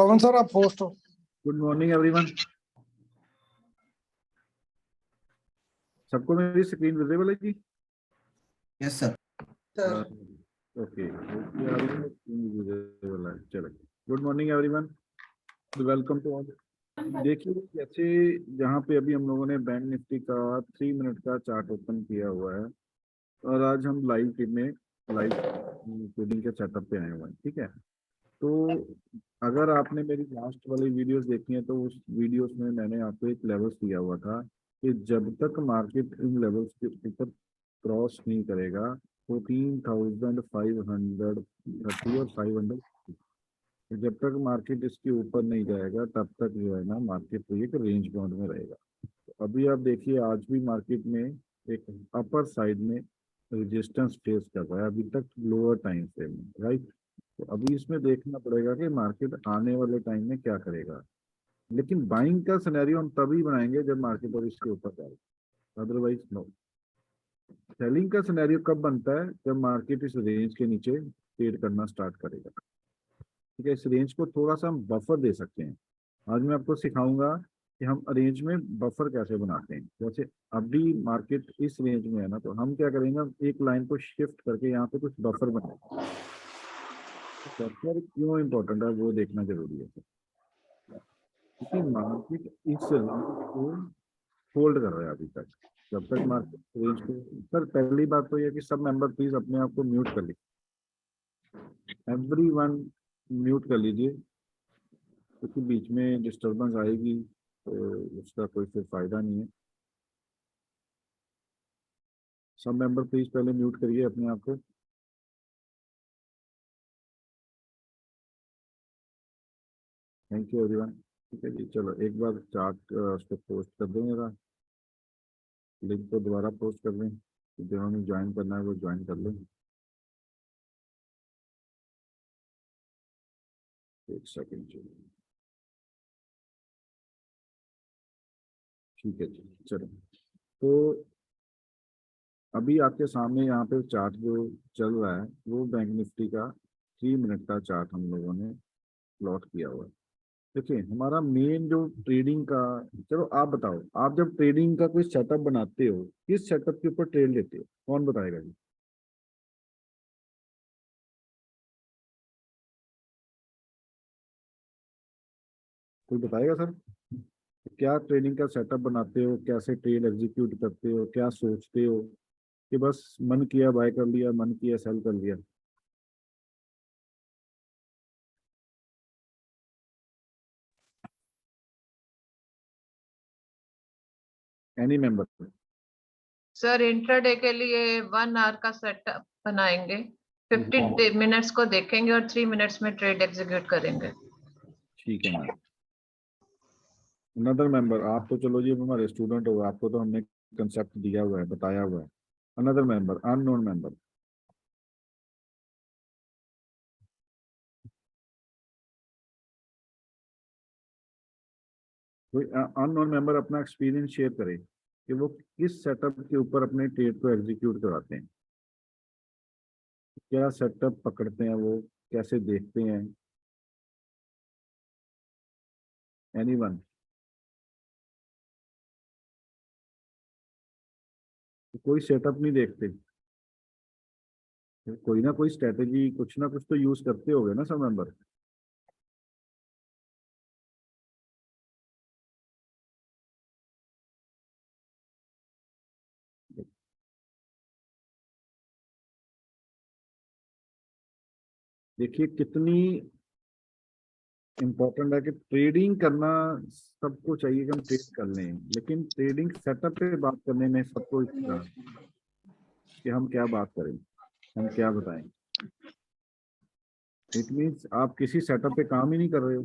पवन sir आप post हो। Good morning everyone. सबको मेरी स्क्रीन विजिबल है जी? Yes sir. ओके, चलो। Good morning everyone, welcome to all. देखिए जैसे जहाँ पे अभी हम लोगों ने बैंक निफ्टी का 3 मिनट का चार्ट ओपन किया हुआ है और आज हम लाइव ट्रेडिंग के सेटअप पे आए हुए हैं, ठीक है। तो अगर आपने मेरी लास्ट वाली वीडियोस देखी है तो उस वीडियोस में मैंने आपको एक लेवल्स दिया हुआ था कि जब तक मार्केट इन लेवल्स के ऊपर क्रॉस नहीं करेगा 14,530 और 500, जब तक मार्केट इसके ऊपर नहीं जाएगा तब तक जो है ना मार्केट तो एक रेंज बाउंड में रहेगा। तो अभी आप देखिए आज भी मार्केट में एक अपर साइड में रेजिस्टेंस फेस कर रहा है अभी तक लोअर टाइम फ्रेम में, राइट। तो अभी इसमें देखना पड़ेगा कि मार्केट आने वाले टाइम में क्या करेगा, लेकिन बाइंग का सिनेरियो हम तभी बनाएंगे जब मार्केट और इसके ऊपर जाएगा, अदरवाइज नो। सेलिंग का सिनेरियो कब बनता है? जब मार्केट इस रेंज के नीचे ट्रेड करना स्टार्ट करेगा, ठीक है। इस रेंज को थोड़ा सा हम बफर दे सकते हैं। आज मैं आपको सिखाऊंगा कि हम रेंज में बफर कैसे बनाते हैं। जैसे अभी मार्केट इस रेंज में है ना, तो हम क्या करेंगे, हम एक लाइन को शिफ्ट करके यहाँ पे कुछ बफर बनाएंगे। बफर क्यों इम्पोर्टेंट है वो देखना जरूरी है, क्योंकि मार्केट इस रेंज को होल्ड कर रहा है अभी तक। जब तक मार्केट रेंज को, सर पहली बात तो यह कि सब मेंबर प्लीज अपने आप को म्यूट कर लीजिए, एवरीवन म्यूट कर लीजिए, क्योंकि बीच में डिस्टरबेंस आएगी तो उसका कोई फिर फायदा नहीं है। सब मेंबर प्लीज पहले म्यूट करिए अपने आप को। Thank you everyone. ठीक है जी, चलो एक बार चार्ट उस पर पोस्ट कर देंगे, लिंक को दोबारा पोस्ट कर दें, जिन्होंने ज्वाइन करना है वो ज्वाइन कर लें। एक सेकेंड चलिए, ठीक है जी, चलो। तो अभी आपके सामने यहाँ पे चार्ट जो चल रहा है वो बैंक निफ्टी का 3 मिनट का चार्ट हम लोगों ने प्लॉट किया हुआ है। देखिए हमारा मेन जो ट्रेडिंग का, चलो आप बताओ, आप जब ट्रेडिंग का कोई सेटअप बनाते हो किस सेटअप के ऊपर ट्रेड लेते हो, कौन बताएगा जी? कोई बताएगा सर? क्या ट्रेडिंग का सेटअप बनाते हो, कैसे ट्रेड एग्जीक्यूट करते हो, क्या सोचते हो कि बस मन किया बाय कर लिया, मन किया सेल कर लिया? Any member? सर इंट्राडे के लिए 1 आवर का सेटअप बनाएंगे, 50 मिनट्स को देखेंगे और 3 मिनट्स में ट्रेड एग्जीक्यूट करेंगे। ठीक है मैम। अनदर मेंबर, आप तो चलो जी हमारे स्टूडेंट हो, आपको तो हमने कंसेप्ट दिया हुआ है, बताया हुआ है। Another member, unknown member? कोई अननोन मेंबर अपना एक्सपीरियंस शेयर करे कि वो किस सेटअप के ऊपर अपने ट्रेड को एग्जीक्यूट कराते हैं, क्या सेटअप पकड़ते हैं, वो कैसे देखते हैं? एनीवन? कोई सेटअप नहीं देखते, कोई ना कोई स्ट्रेटेजी कुछ ना कुछ तो यूज करते होगे ना सब मेंबर। देखिए कितनी इम्पोर्टेंट है कि ट्रेडिंग करना सबको चाहिए कि हम ट्रेड कर लें, लेकिन ट्रेडिंग सेटअप पे बात करने में सबको इतना कि हम क्या बात करें, हम क्या बताएं। इट मीन्स आप किसी सेटअप पे काम ही नहीं कर रहे हो।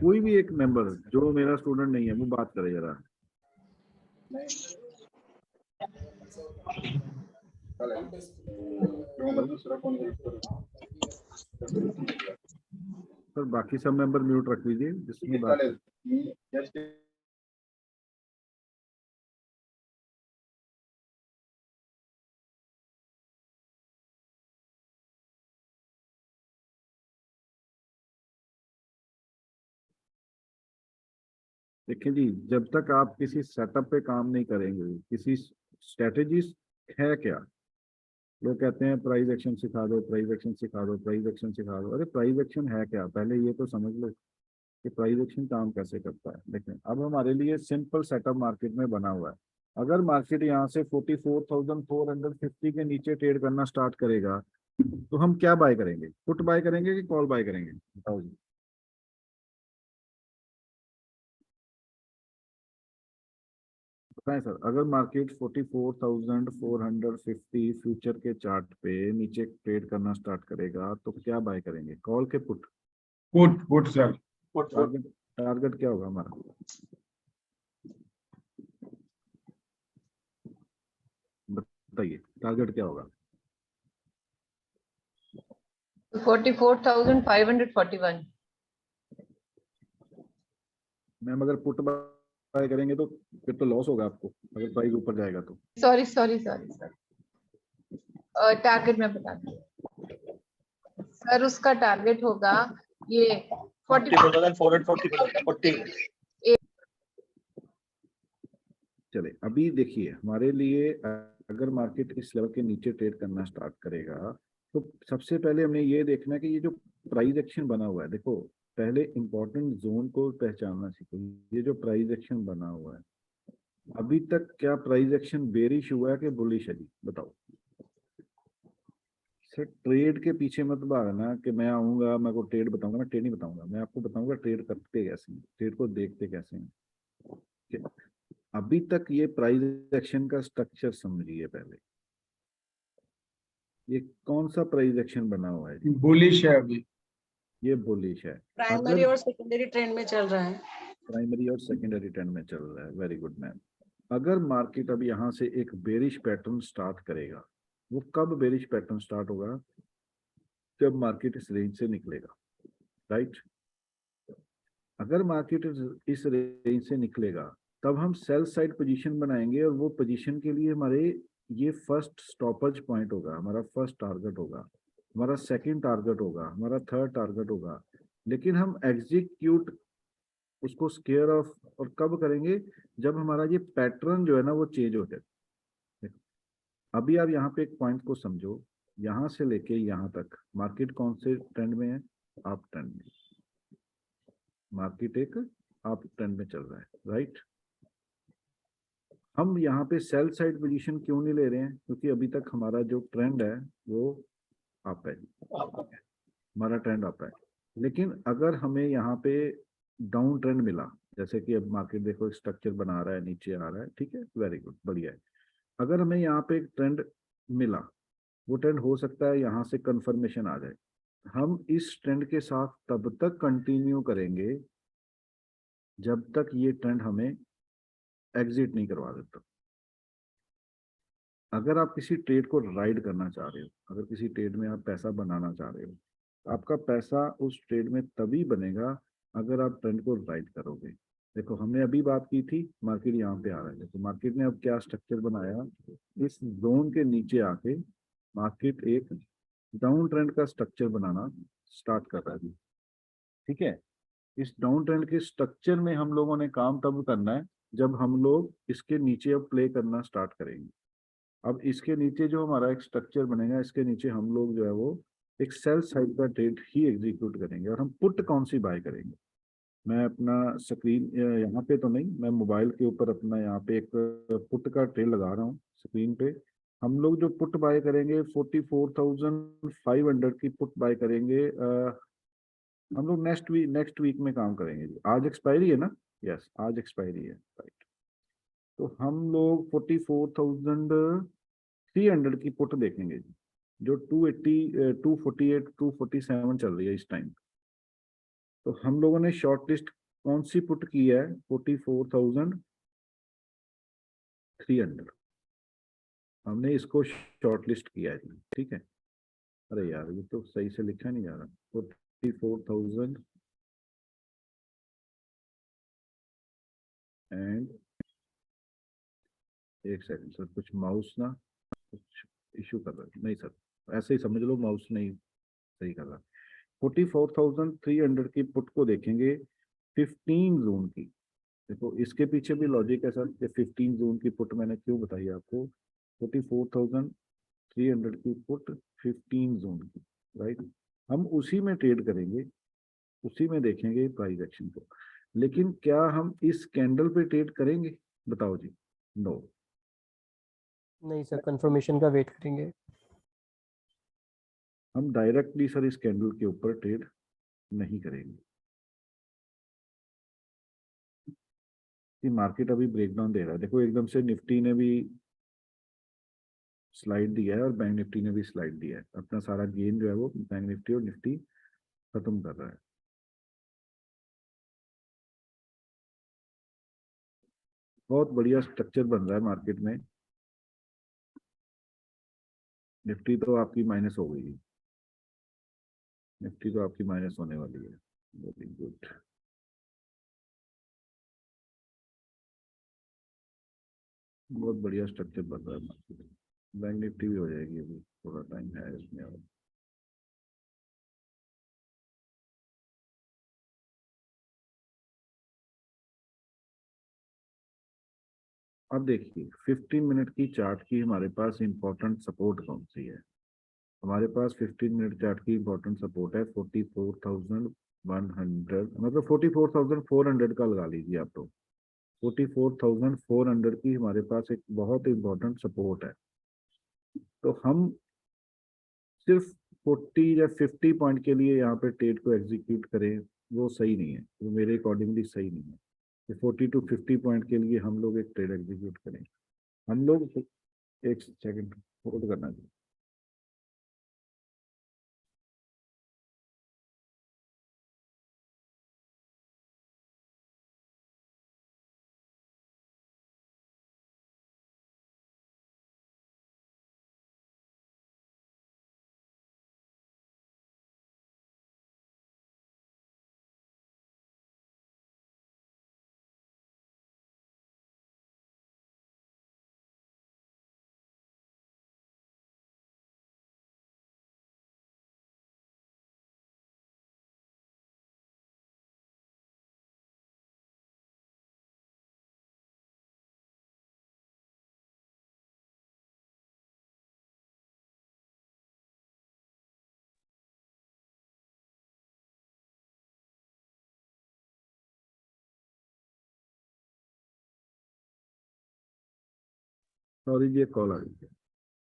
कोई भी एक मेंबर जो मेरा स्टूडेंट नहीं है वो बात करे जरा। सर बाकी सब मेंबर म्यूट रख लीजिए जिसमें बात देखिए जी, जब तक आप किसी सेटअप पे काम नहीं करेंगे, किसी स्ट्रेटेजी है क्या, लोग कहते हैं प्राइस एक्शन सिखा दो, प्राइस एक्शन सिखा दो, प्राइस एक्शन सिखा दो। अरे प्राइस एक्शन है क्या, पहले ये तो समझ लो कि प्राइस एक्शन काम कैसे करता है। देखें, अब हमारे लिए सिंपल सेटअप मार्केट में बना हुआ है। अगर मार्केट यहाँ से 44,450 के नीचे ट्रेड करना स्टार्ट करेगा तो हम क्या बाय करेंगे, पुट बाय करेंगे कि कॉल बाय करेंगे, बताओ जी। बताएं सर, अगर मार्केट 44,450 फ्यूचर के चार्ट पे नीचे ट्रेड करना स्टार्ट करेगा तो क्या बाय करेंगे, कॉल के put? Put put sir put target target क्या होगा हमारा, बताइए टारगेट क्या होगा? 44,541। मैम अगर पुट बाय करेंगे तो फिर तो लॉस होगा आपको, अगर प्राइस ऊपर जाएगा तो। Sorry sorry sorry sir, target में बताती हूँ सर। उसका टारगेट होगा ये 44,440। चले अभी देखिए, हमारे लिए अगर मार्केट इस लेवल के नीचे ट्रेड करना स्टार्ट करेगा तो सबसे पहले हमें ये देखना है कि ये जो प्राइस एक्शन बना हुआ है, देखो पहले इंपॉर्टेंट जोन को पहचानना सीखो। ये जो प्राइस एक्शन बना हुआ है, अभी तक क्या प्राइस एक्शन बेरिश हुआ है कि बुलिश है जी, बताओ। सर ट्रेड के पीछे मत भागना कि मैं आऊंगा मैं को ट्रेड बताऊंगा, मैं ट्रेड नहीं बताऊंगा, मैं आपको बताऊंगा ट्रेड करते कैसे हैं, ट्रेड को देखते कैसे हैं। ठीक है? अभी तक ये प्राइस एक्शन का स्ट्रक्चर समझिए पहले। ये कौन सा प्राइस एक्शन बना हुआ है जी? बुलिश है अभी। ये बुलिश है। प्राइमरी और सेकेंडरी ट्रेंड में चल रहा है। प्राइमरी और सेकेंडरी ट्रेंड में चल रहा है, वेरी गुड मैम। अगर मार्केट अब यहाँ से एक बेरिश पैटर्न स्टार्ट करेगा, वो कब बेरिश पैटर्न स्टार्ट होगा, जब मार्केट इस रेंज से निकलेगा, राइट। अगर मार्केट इस रेंज से निकलेगा तब हम सेल साइड पोजीशन बनाएंगे, और वो पोजीशन के लिए हमारे ये फर्स्ट स्टॉपेज पॉइंट होगा, हमारा फर्स्ट टारगेट होगा, हमारा सेकंड टारगेट होगा, हमारा थर्ड टारगेट होगा। लेकिन हम एग्जीक्यूट उसको स्केयर ऑफ और कब करेंगे, जब हमारा ये पैटर्न जो है ना वो चेंज हो जाए। अभी आप यहाँ पे एक पॉइंट को समझो, यहाँ से लेके यहाँ तक मार्केट कौन से ट्रेंड में है, अप ट्रेंड में। मार्केट एक अप ट्रेंड में चल रहा है, राइट। हम यहाँ पे सेल साइड पोजीशन क्यों नहीं ले रहे हैं, क्योंकि अभी तक हमारा जो ट्रेंड है वो अप है, हमारा ट्रेंड अप है। लेकिन अगर हमें यहाँ पे डाउन ट्रेंड मिला, जैसे कि अब मार्केट देखो स्ट्रक्चर बना रहा है, नीचे आ रहा है, ठीक है, वेरी गुड, बढ़िया है। अगर हमें यहाँ पे एक ट्रेंड मिला, वो ट्रेंड हो सकता है यहाँ से कंफर्मेशन आ जाए, हम इस ट्रेंड के साथ तब तक कंटिन्यू करेंगे जब तक ये ट्रेंड हमें एग्जिट नहीं करवा देता। अगर आप किसी ट्रेड को राइड करना चाह रहे हो, अगर किसी ट्रेड में आप पैसा बनाना चाह रहे हो, आपका पैसा उस ट्रेड में तभी बनेगा अगर आप ट्रेंड को राइड करोगे। देखो हमने अभी बात की थी, मार्केट यहाँ पे आ रहा है, तो मार्केट ने अब क्या स्ट्रक्चर बनाया, इस जोन के नीचे आके मार्केट एक डाउन ट्रेंड का स्ट्रक्चर बनाना स्टार्ट कर रहा है। ठीक है, इस डाउन ट्रेंड के स्ट्रक्चर में हम लोगों ने काम तब करना है जब हम लोग इसके नीचे अब प्ले करना स्टार्ट करेंगे। अब इसके नीचे जो हमारा एक स्ट्रक्चर बनेगा, इसके नीचे हम लोग जो है वो एक सेल साइड का ट्रेड ही एग्जीक्यूट करेंगे। और हम पुट कौन सी बाय करेंगे, मैं अपना स्क्रीन यहाँ पे तो नहीं, मैं मोबाइल के ऊपर अपना यहाँ पे एक पुट का ट्रेड लगा रहा हूँ स्क्रीन पे। हम लोग जो पुट बाय करेंगे 44,500 की पुट बाय करेंगे। हम लोग नेक्स्ट वीक में काम करेंगे जी। आज एक्सपायरी है ना, यस आज एक्सपायरी है, राइट। तो हम लोग 44,300 की पुट देखेंगे जी, जो 280 248 247 चल रही है इस टाइम। तो हम लोगों ने शॉर्ट लिस्ट कौन सी पुट की है, 44,300 हमने इसको शॉर्ट लिस्ट किया है जी, ठीक है। अरे यार ये तो सही से लिखा नहीं जा रहा, 44,000 एंड एक सेकंड सर, कुछ माउस ना कुछ इशू कर रहा है, नहीं सर ऐसे ही समझ लो, माउस नहीं सही कर रहा। 44,300 की पुट को देखेंगे 15 जोन की, देखो इसके पीछे भी लॉजिक है सर कि 15 जोन की पुट मैंने क्यों बताई आपको, 44,300 की पुट 15 जोन की, राइट। हम उसी में ट्रेड करेंगे, उसी में देखेंगे प्राइस एक्शन को, लेकिन क्या हम इस कैंडल पे ट्रेड करेंगे, बताओ जी। नो, नहीं सर, कंफर्मेशन का वेट करेंगे। हम डायरेक्टली सर इस कैंडल के ऊपर ट्रेड नहीं करेंगे। कि मार्केट अभी ब्रेकडाउन दे रहा है, देखो एकदम से निफ्टी ने भी स्लाइड दिया है और बैंक निफ्टी ने भी स्लाइड दिया है, अपना सारा गेन जो है वो बैंक निफ्टी और निफ्टी खत्म कर रहा है। बहुत बढ़िया स्ट्रक्चर बन रहा है मार्केट में। निफ्टी तो आपकी माइनस हो गई, निफ्टी तो आपकी माइनस होने वाली है। Very good. बहुत बढ़िया स्ट्रक्चर बन रहा है मार्केट में। बैंक निफ्टी भी हो जाएगी, अभी थोड़ा टाइम है इसमें और। अब देखिए 15 मिनट की चार्ट की हमारे पास इंपॉर्टेंट सपोर्ट कौन सी है। हमारे पास 15 मिनट चार्ट की इंपॉर्टेंट सपोर्ट है 44,100, मतलब 44,400 का लगा लीजिए आप तो। 44,400 की हमारे पास एक बहुत इंपॉर्टेंट सपोर्ट है। तो हम सिर्फ 40 या 50 पॉइंट के लिए यहाँ पे ट्रेड को एग्जीक्यूट करें, वो सही नहीं है, वो मेरे अकॉर्डिंगली सही नहीं है कि 40 to 50 पॉइंट के लिए हम लोग एक ट्रेड एग्जीक्यूट करें। हम लोग एक सेकंड होल्ड करना चाहिए। सॉरी जी, कॉल आ गई है।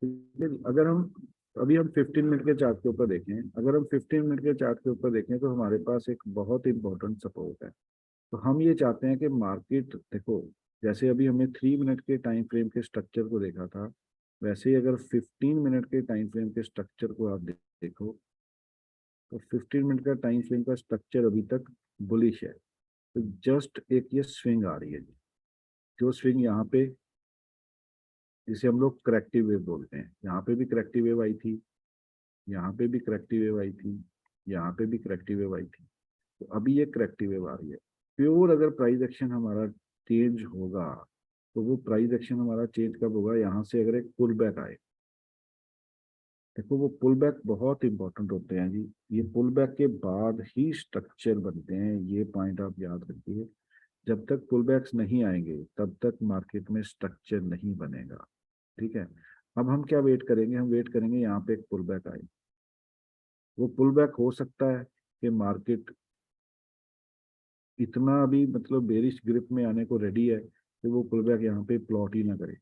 ठीक है जी, अगर हम अभी हम 15 मिनट के चार्ट के ऊपर देखें, अगर हम 15 मिनट के चार्ट के ऊपर देखें तो हमारे पास एक बहुत इंपॉर्टेंट सपोर्ट है। तो हम ये चाहते हैं कि मार्केट, देखो जैसे अभी हमने 3 मिनट के टाइम फ्रेम के स्ट्रक्चर को देखा था, वैसे ही अगर 15 मिनट के टाइम फ्रेम के स्ट्रक्चर को आप देखो तो 15 मिनट का टाइम फ्रेम का स्ट्रक्चर अभी तक बुलिश है। तो जस्ट एक ये स्विंग आ रही है जी, जो स्विंग यहाँ पे, जिसे हम लोग करेक्टिव वेव बोलते हैं, यहाँ पे भी करेक्टिव वेव आई थी, यहाँ पे भी करेक्टिव वेव आई थी, यहाँ पे भी करेक्टिव वेव आई थी। तो अभी ये करेक्टिव वेव आ रही है। प्योर अगर प्राइस एक्शन हमारा चेंज होगा तो वो प्राइस एक्शन हमारा चेंज कब होगा, यहाँ से अगर एक पुल बैक आए। देखो वो पुल बैक बहुत इंपॉर्टेंट होते हैं जी, ये पुल बैक के बाद ही स्ट्रक्चर बनते हैं, ये पॉइंट आप याद रखिए। जब तक पुल बैक्स नहीं आएंगे तब तक मार्केट में स्ट्रक्चर नहीं बनेगा। ठीक है, अब हम क्या वेट करेंगे, हम वेट करेंगे यहाँ पे एक पुल बैक आए। वो पुल बैक हो सकता है कि मार्केट इतना अभी मतलब बेरिश ग्रिप में आने को रेडी है कि वो पुल बैक यहाँ पे प्लॉट ही ना करे,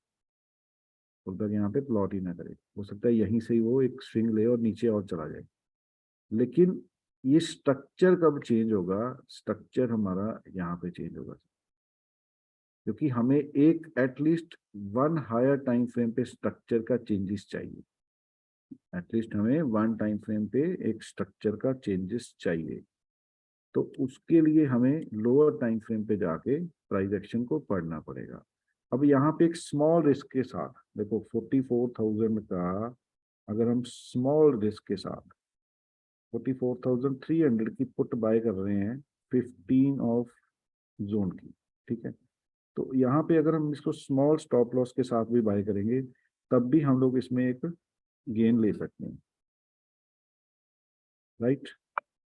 पुल बैक यहाँ पे प्लॉट ही ना करे। हो सकता है यहीं से ही वो एक स्विंग ले और नीचे और चला जाए। लेकिन ये स्ट्रक्चर कब चेंज होगा, स्ट्रक्चर हमारा यहाँ पे चेंज होगा, क्योंकि हमें एक एटलीस्ट 1 हायर टाइम फ्रेम पे स्ट्रक्चर का चेंजेस चाहिए। एटलीस्ट हमें 1 टाइम फ्रेम पे एक स्ट्रक्चर का चेंजेस चाहिए। तो उसके लिए हमें लोअर टाइम फ्रेम पे जाके प्राइस एक्शन को पढ़ना पड़ेगा। अब यहाँ पे एक स्मॉल रिस्क के साथ देखो 44,000 का, अगर हम स्मॉल रिस्क के साथ 44,300 की पुट बाय कर रहे हैं 15 ऑफ जोन की, ठीक है। तो यहाँ पे अगर हम इसको स्मॉल स्टॉप लॉस के साथ भी बाय करेंगे तब भी हम लोग इसमें एक गेन ले सकते हैं, राइट।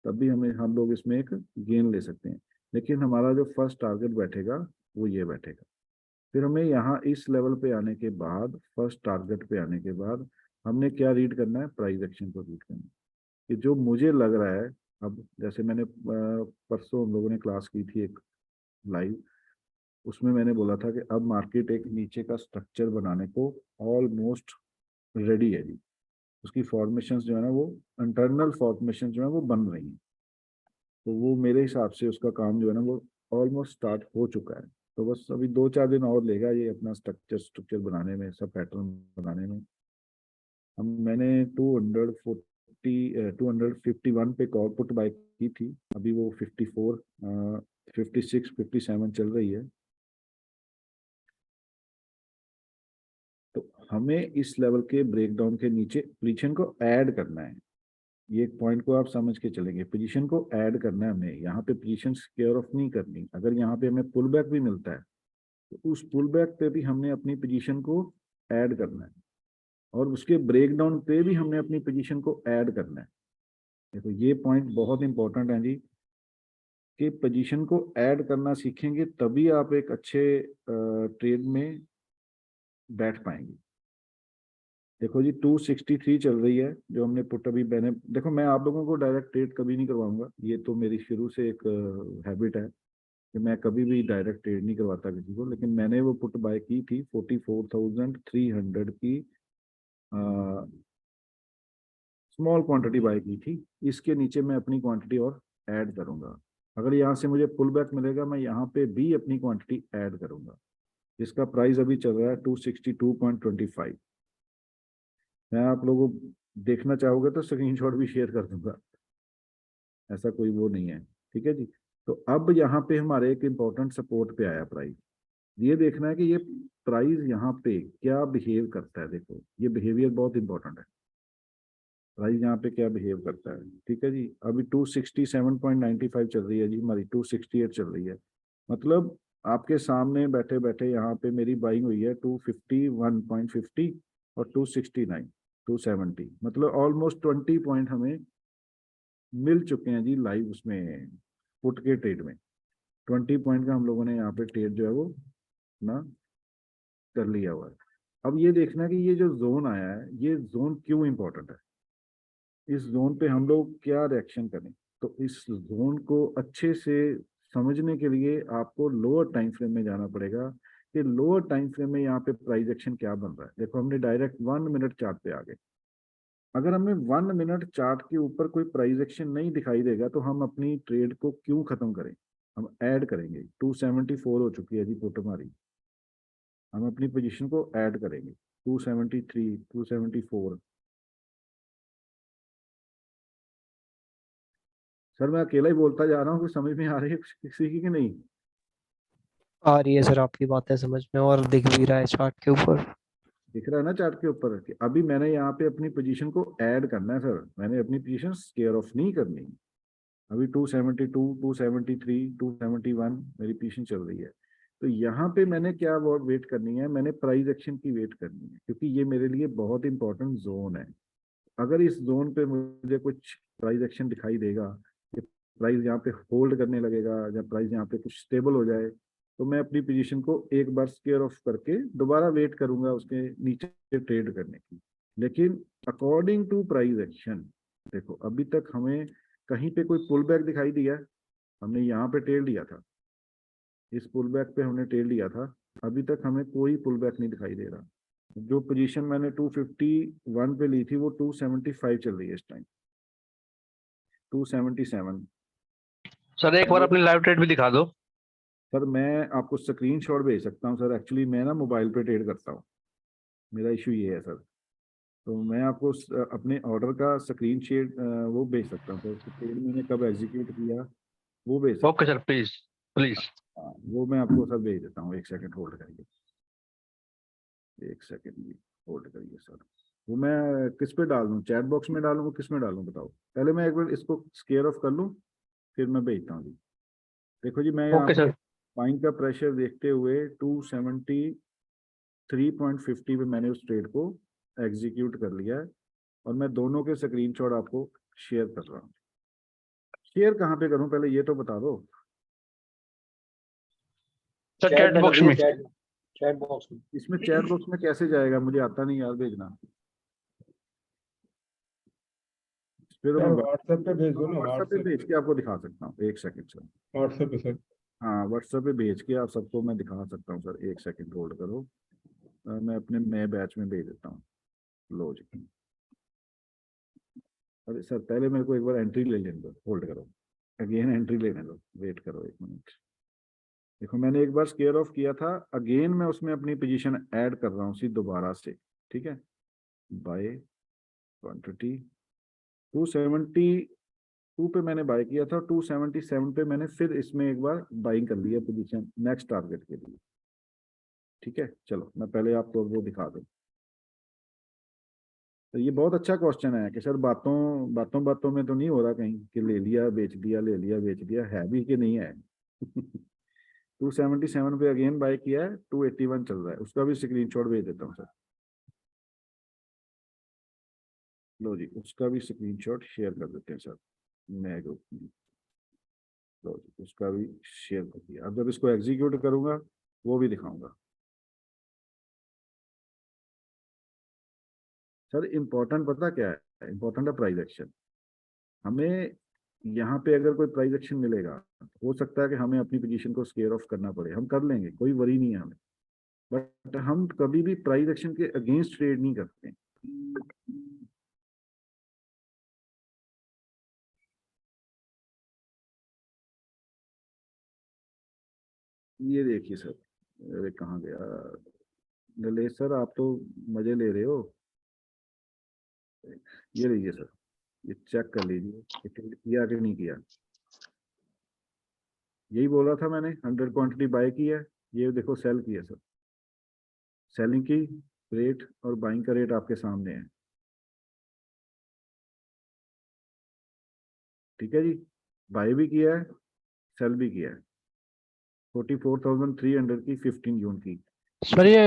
तब भी हम लोग इसमें एक गेन ले सकते हैं। लेकिन हमारा जो फर्स्ट टारगेट बैठेगा वो ये बैठेगा। फिर हमें यहाँ इस लेवल पे आने के बाद, फर्स्ट टारगेट पे आने के बाद हमने क्या रीड करना है, प्राइस एक्शन को रीड करना है। कि जो मुझे लग रहा है, अब जैसे मैंने परसों हम लोगों ने क्लास की थी एक लाइव, उसमें मैंने बोला था कि अब मार्केट एक नीचे का स्ट्रक्चर बनाने को ऑलमोस्ट रेडी है जी। उसकी फॉर्मेशंस जो है ना, वो इंटरनल फॉर्मेशन जो है वो बन रही हैं। तो वो मेरे हिसाब से उसका काम जो है ना वो ऑलमोस्ट स्टार्ट हो चुका है। तो बस अभी 2-4 दिन और लेगा ये अपना स्ट्रक्चर बनाने में, सब पैटर्न बनाने में। हम मैंने 251 पे कॉल पुट बाय की थी, अभी वो 54 56 57 चल रही है। तो हमें इस लेवल के ब्रेकडाउन के नीचे पोजीशन को ऐड करना है। ये एक पॉइंट को आप समझ के चलेंगे, पोजीशन को ऐड करना है हमें। यहाँ पे पोजीशन स्क्वेयर ऑफ नहीं करनी। अगर यहाँ पे हमें पुल बैक भी मिलता है तो उस पुल बैक पे भी हमने अपनी पोजीशन को ऐड करना है, और उसके ब्रेकडाउन पे भी हमने अपनी पोजीशन को ऐड करना है। देखो ये पॉइंट बहुत इंपॉर्टेंट है जी, कि पोजीशन को ऐड करना सीखेंगे तभी आप एक अच्छे ट्रेड में बैठ पाएंगे। देखो जी 263 चल रही है जो हमने पुट अभी मैंने, देखो मैं आप लोगों को डायरेक्ट ट्रेड कभी नहीं करवाऊंगा, ये तो मेरी शुरू से एक हैबिट है कि मैं कभी भी डायरेक्ट ट्रेड नहीं करवाता किसी को। लेकिन मैंने वो पुट बाय की थी 44,300 की, स्मॉल क्वांटिटी बाय की थी। इसके नीचे मैं अपनी क्वांटिटी और ऐड करूंगा। अगर यहाँ से मुझे पुल बैक मिलेगा, मैं यहाँ पे भी अपनी क्वांटिटी ऐड करूंगा। इसका प्राइस अभी चल रहा है 262.25। मैं आप लोगों को देखना चाहोगे तो स्क्रीनशॉट भी शेयर कर दूंगा, ऐसा कोई वो नहीं है। ठीक है जी। तो अब यहाँ पे हमारे एक इम्पोर्टेंट सपोर्ट पे आया प्राइस। ये देखना है कि ये प्राइस यहाँ पे क्या बिहेव करता है। देखो ये बिहेवियर बहुत इंपॉर्टेंट है, प्राइस यहाँ पे क्या बिहेव करता है। ठीक है जी। अभी 267.95 चल रही है जी हमारी, 268 चल रही है। मतलब आपके सामने बैठे बैठे यहाँ पे मेरी बाइंग हुई है 251.50 और 269 270, मतलब ऑलमोस्ट 20 पॉइंट हमें मिल चुके हैं जी लाइव उसमें पुट के ट्रेड में। 20 पॉइंट का हम लोगों ने यहाँ पे ट्रेड जो है वो ना कर लिया हुआ है। अब ये देखना कि ये जो जोन आया है, ये जोन क्यों इंपॉर्टेंट है, इस जोन पे हम लोग क्या रिएक्शन करें। तो इस जोन को अच्छे से समझने के लिए आपको लोअर टाइम फ्रेम में जाना पड़ेगा कि लोअर टाइम फ्रेम में यहाँ पे प्राइस एक्शन क्या बन रहा है। देखो हमने डायरेक्ट 1 मिनट चार्ट पे आ गए। अगर हमें 1 मिनट चार्ट के ऊपर कोई प्राइस एक्शन नहीं दिखाई देगा तो हम अपनी ट्रेड को क्यों खत्म करें, हम ऐड करेंगे। 274 हो चुकी है जी पुट हमारी, हम अपनी पोजीशन को ऐड करेंगे 273 274। सर मैं अकेला ही बोलता जा रहा हूँ, कुछ समझ में आ रही है किसी की कि नहीं? आ रही है सर आपकी बातें समझ में, और दिख भी रहा है चार्ट के ऊपर। दिख रहा है ना चार्ट के ऊपर कि अभी मैंने यहाँ पे अपनी पोजीशन को ऐड करना है सर, मैंने अपनी पोजीशन स्केयर ऑफ नहीं करनी। अभी 272 273 271 मेरी पोजीशन चल रही है। तो यहाँ पे मैंने क्या वेट करनी है, मैंने प्राइस एक्शन की वेट करनी है, क्योंकि ये मेरे लिए बहुत इंपॉर्टेंट जोन है। अगर इस जोन पे मुझे कुछ प्राइस एक्शन दिखाई देगा, कि प्राइस यहाँ पे होल्ड करने लगेगा या प्राइस यहाँ पे कुछ स्टेबल हो जाए, तो मैं अपनी पोजीशन को एक बार स्केयर ऑफ करके दोबारा वेट करूंगा उसके नीचे ट्रेड करने की। लेकिन अकॉर्डिंग टू प्राइस एक्शन, देखो अभी तक हमें कहीं पे कोई पुल बैक दिखाई दिया, हमने यहाँ पे ट्रेड लिया था, इस पुल बैक पे हमने ट्रेड लिया था, अभी तक हमें कोई पुल बैक नहीं दिखाई दे रहा। जो पोजीशन मैंने 251 पे ली थी वो 275 चल रही है इस टाइम, 277। सर एक बार अपनी लाइव ट्रेड भी दिखा दो। सर मैं आपको स्क्रीनशॉट भेज सकता हूँ सर, एक्चुअली मैं ना मोबाइल पे ट्रेड करता हूँ, मेरा इशू ये है सर। तो मैं आपको अपने ऑर्डर का स्क्रीन शेयर वो भेज सकता हूँ सर, ट्रेड मैंने कब एग्जीक्यूट किया वो भेज सकता ओके सर, प्लीज प्लीज। हूँ। हाँ, वो मैं आपको सर भेज देता हूँ, एक सेकंड होल्ड करिए, एक सेकंड होल्ड करिए सर। वो मैं किस पे डाल दूँ, चैट बॉक्स में डालूँ, किस में डालूँ बताओ। पहले मैं एक बार इसको स्केयर ऑफ कर लूँ फिर मैं भेजता हूँ जी। देखो जी मैं यहाँ ओके पे सर। बाइंग का प्रेशर देखते हुए 273.50 पे मैंने उस ट्रेड को एग्जीक्यूट कर लिया है, और मैं दोनों के स्क्रीनशॉट आपको शेयर कर रहा हूँ। शेयर कहाँ पे करूँ पहले ये तो बता दो। सर चैट बॉक्स में चैट बॉक्स में। इसमें चैट बॉक्स में कैसे जाएगा, मुझे आता नहीं यार भेजना। फिर मैं व्हाट्सएप पे भेज दो ना, व्हाट्सएप पे भेज के आपको दिखा सकता हूँ, एक सेकंड सर। व्हाट्सएप पे सर। हाँ व्हाट्सएप पे भेज के आप सबको मैं दिखा सकता हूँ सर, एक सेकंड होल्ड करो। मैं अपने नए बैच में भेज देता हूँ। लो जी। अरे सर पहले मेरे को एक बार एंट्री ले लेने दो, होल्ड करो, अगेन एंट्री लेने दो, वेट करो 1 मिनट। देखो मैंने एक बार स्केयर ऑफ किया था, अगेन मैं उसमें अपनी पोजीशन ऐड कर रहा हूँ सी दोबारा से, ठीक है। बाय क्वांटिटी 272 पे मैंने बाय किया था, 277 पे मैंने फिर इसमें एक बार बाइंग कर लिया पोजीशन नेक्स्ट टारगेट के लिए, ठीक है। चलो मैं पहले आपको वो दिखा दूं। तो ये बहुत अच्छा क्वेश्चन है कि सर बातों में तो नहीं हो रहा कहीं कि ले लिया बेच दिया, ले लिया बेच दिया, है भी कि नहीं है। 277 पे अगेन बाय किया है, 281 चल रहा है, उसका भी स्क्रीनशॉट भेज देता हूँ सर। लो जी, उसका भी स्क्रीनशॉट शेयर कर देते हैं सर नए ग्रुप में। लो जी, उसका भी शेयर कर दिया। अब जब इसको एग्जीक्यूट करूंगा वो भी दिखाऊंगा सर। इंपॉर्टेंट पता क्या है, इंपॉर्टेंट है प्राइस एक्शन। हमें यहाँ पे अगर कोई प्राइस एक्शन मिलेगा, हो सकता है कि हमें अपनी पोजीशन को स्केयर ऑफ करना पड़े, हम कर लेंगे, कोई वरी नहीं है हमें, बट हम कभी भी प्राइस एक्शन के अगेंस्ट ट्रेड नहीं करते। ये देखिए सर, अरे कहाँ गया नलेश सर, आप तो मजे ले रहे हो। ये लीजिए सर, ये चेक कर लीजिए कि किया कि नहीं किया। यही बोला था मैंने, 100 क्वांटिटी बाय की है, ये देखो सेल की है सर। सेलिंग की रेट और बाइंग का रेट आपके सामने है, ठीक है जी। बाय भी किया है, सेल भी किया है। 44,300 की 15 जून की। सर ये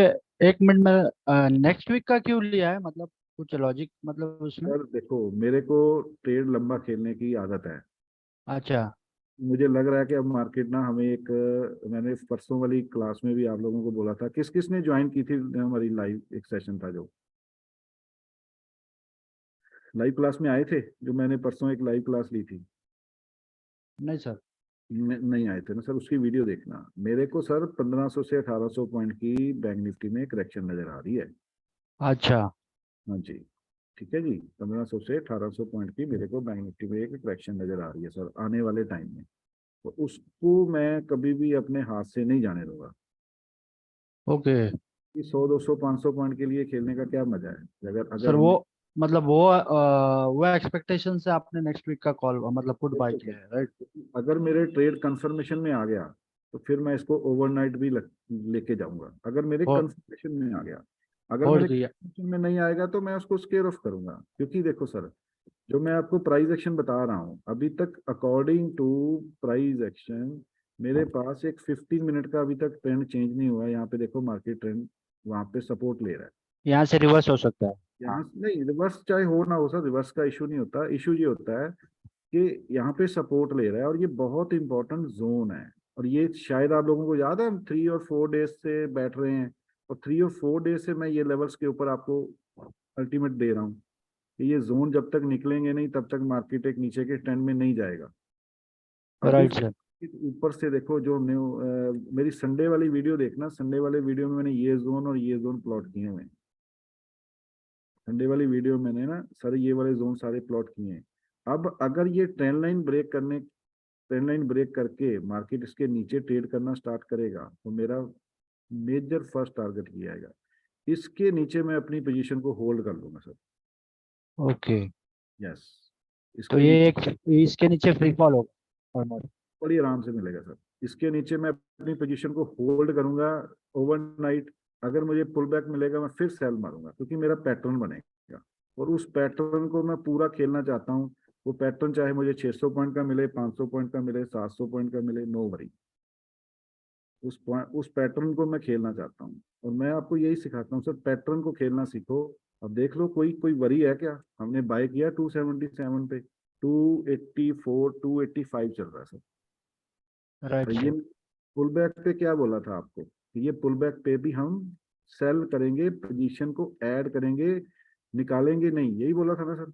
1 मिनट में नेक्स्ट वीक का क्यों लिया है, मतलब कुछ लॉजिक मतलब उसमें? सर देखो मेरे को ट्रेड लंबा खेलने की आदत है। अच्छा। मुझे लग रहा है कि अब मार्केट ना हमें एक, मैंने परसों वाली क्लास में भी आप लोगों को बोला था, किस किस ने ज्वाइन की थी हमारी लाइव, एक सेशन था जो लाइव क्लास में आए थे, जो मैंने परसों एक लाइव क्लास ली थी। नहीं सर। नहीं आए थे ना सर, उसकी वीडियो देखना। मेरे को सर 1500 से 1800 पॉइंट की बैंक निफ्टी में करेक्शन नजर आ रही है। अच्छा। हाँ जी, ठीक है जी। 1500 से 1800 पॉइंट की मेरे को बैंक निफ्टी में एक करेक्शन नजर आ रही है सर आने वाले टाइम में, तो उसको मैं कभी भी अपने हाथ से नहीं जाने दूंगा। ओके 100 200 500 पॉइंट के लिए खेलने का क्या मजा है, अगर अगर सर, हमने वो मतलब वो एक्सपेक्टेशन से आपने नेक्स्ट वीक का कॉल मतलब पुट बाय किया है, राइट? अगर मेरे ट्रेड कंफर्मेशन में आ गया तो फिर मैं इसको ओवरनाइट भी लेके जाऊंगा, अगर मेरे हो कंफर्मेशन में आ गया। अगर छोड़ मेरे दिया। कंफर्मेशन में नहीं आएगा तो मैं उसको स्केयर ऑफ करूंगा, क्योंकि देखो सर, जो मैं आपको प्राइस एक्शन बता रहा हूँ अभी तक, अकॉर्डिंग टू प्राइस एक्शन मेरे पास एक 15 मिनट का अभी तक ट्रेंड चेंज नहीं हुआ है। यहाँ पे देखो मार्केट ट्रेंड वहां पे सपोर्ट ले रहा है। यहाँ से रिवर्स हो सकता है। यहाँ नहीं, रिवर्स चाहे हो ना हो सर, रिवर्स का इशू नहीं होता। इशू ये होता है कि यहाँ पे सपोर्ट ले रहा है और ये बहुत इंपॉर्टेंट जोन है। और ये शायद आप लोगों को याद है, हम 3 और 4 डेज से बैठ रहे हैं, और 3 और 4 डेज से मैं ये लेवल्स के ऊपर आपको अल्टीमेट दे रहा हूँ कि ये जोन जब तक निकलेंगे नहीं तब तक मार्केट एक नीचे के ट्रेंड में नहीं जाएगा। अभी राइट सर। ऊपर से देखो, जो मेरी संडे वाली वीडियो देखना, संडे वाले वीडियो में मैंने ये जोन और ये जोन प्लॉट किए हुए हैं। संडे वाली वीडियो में मैंने ना सारे ये वाले जोन सारे प्लॉट किए हैं। अब अगर ये ट्रेंड लाइन ब्रेक करके मार्केट इसके नीचे ट्रेड करना स्टार्ट करेगा तो मेरा मेजर फर्स्ट टारगेट ये आएगा, इसके नीचे मैं अपनी पोजीशन को होल्ड कर लूंगा सर। ओके यस, तो इसके ये नीचे इसके नीचे फ्री फॉल होगा और बड़ी आराम से मिलेगा सर। इसके नीचे मैं अपनी पोजीशन को होल्ड करूंगा ओवरनाइट। अगर मुझे पुल बैक मिलेगा मैं फिर सेल मारूंगा, क्योंकि मेरा पैटर्न बनेगा और उस पैटर्न को मैं पूरा खेलना चाहता हूँ। वो पैटर्न चाहे मुझे 600 पॉइंट का मिले, 500 पॉइंट का मिले, 700 पॉइंट का मिले, नो वरी, उस पैटर्न को मैं खेलना चाहता हूँ। और मैं आपको यही सिखाता हूँ सर, पैटर्न को खेलना सीखो। अब देख लो, कोई कोई वरी है क्या? हमने बाय किया 277 पे, 284 285 चल रहा है सर। राइट ये सर। पुल बैक पे क्या बोला था आपको कि ये पुल बैक पे भी हम सेल करेंगे, पोजीशन को ऐड करेंगे, निकालेंगे नहीं, यही बोला था ना सर।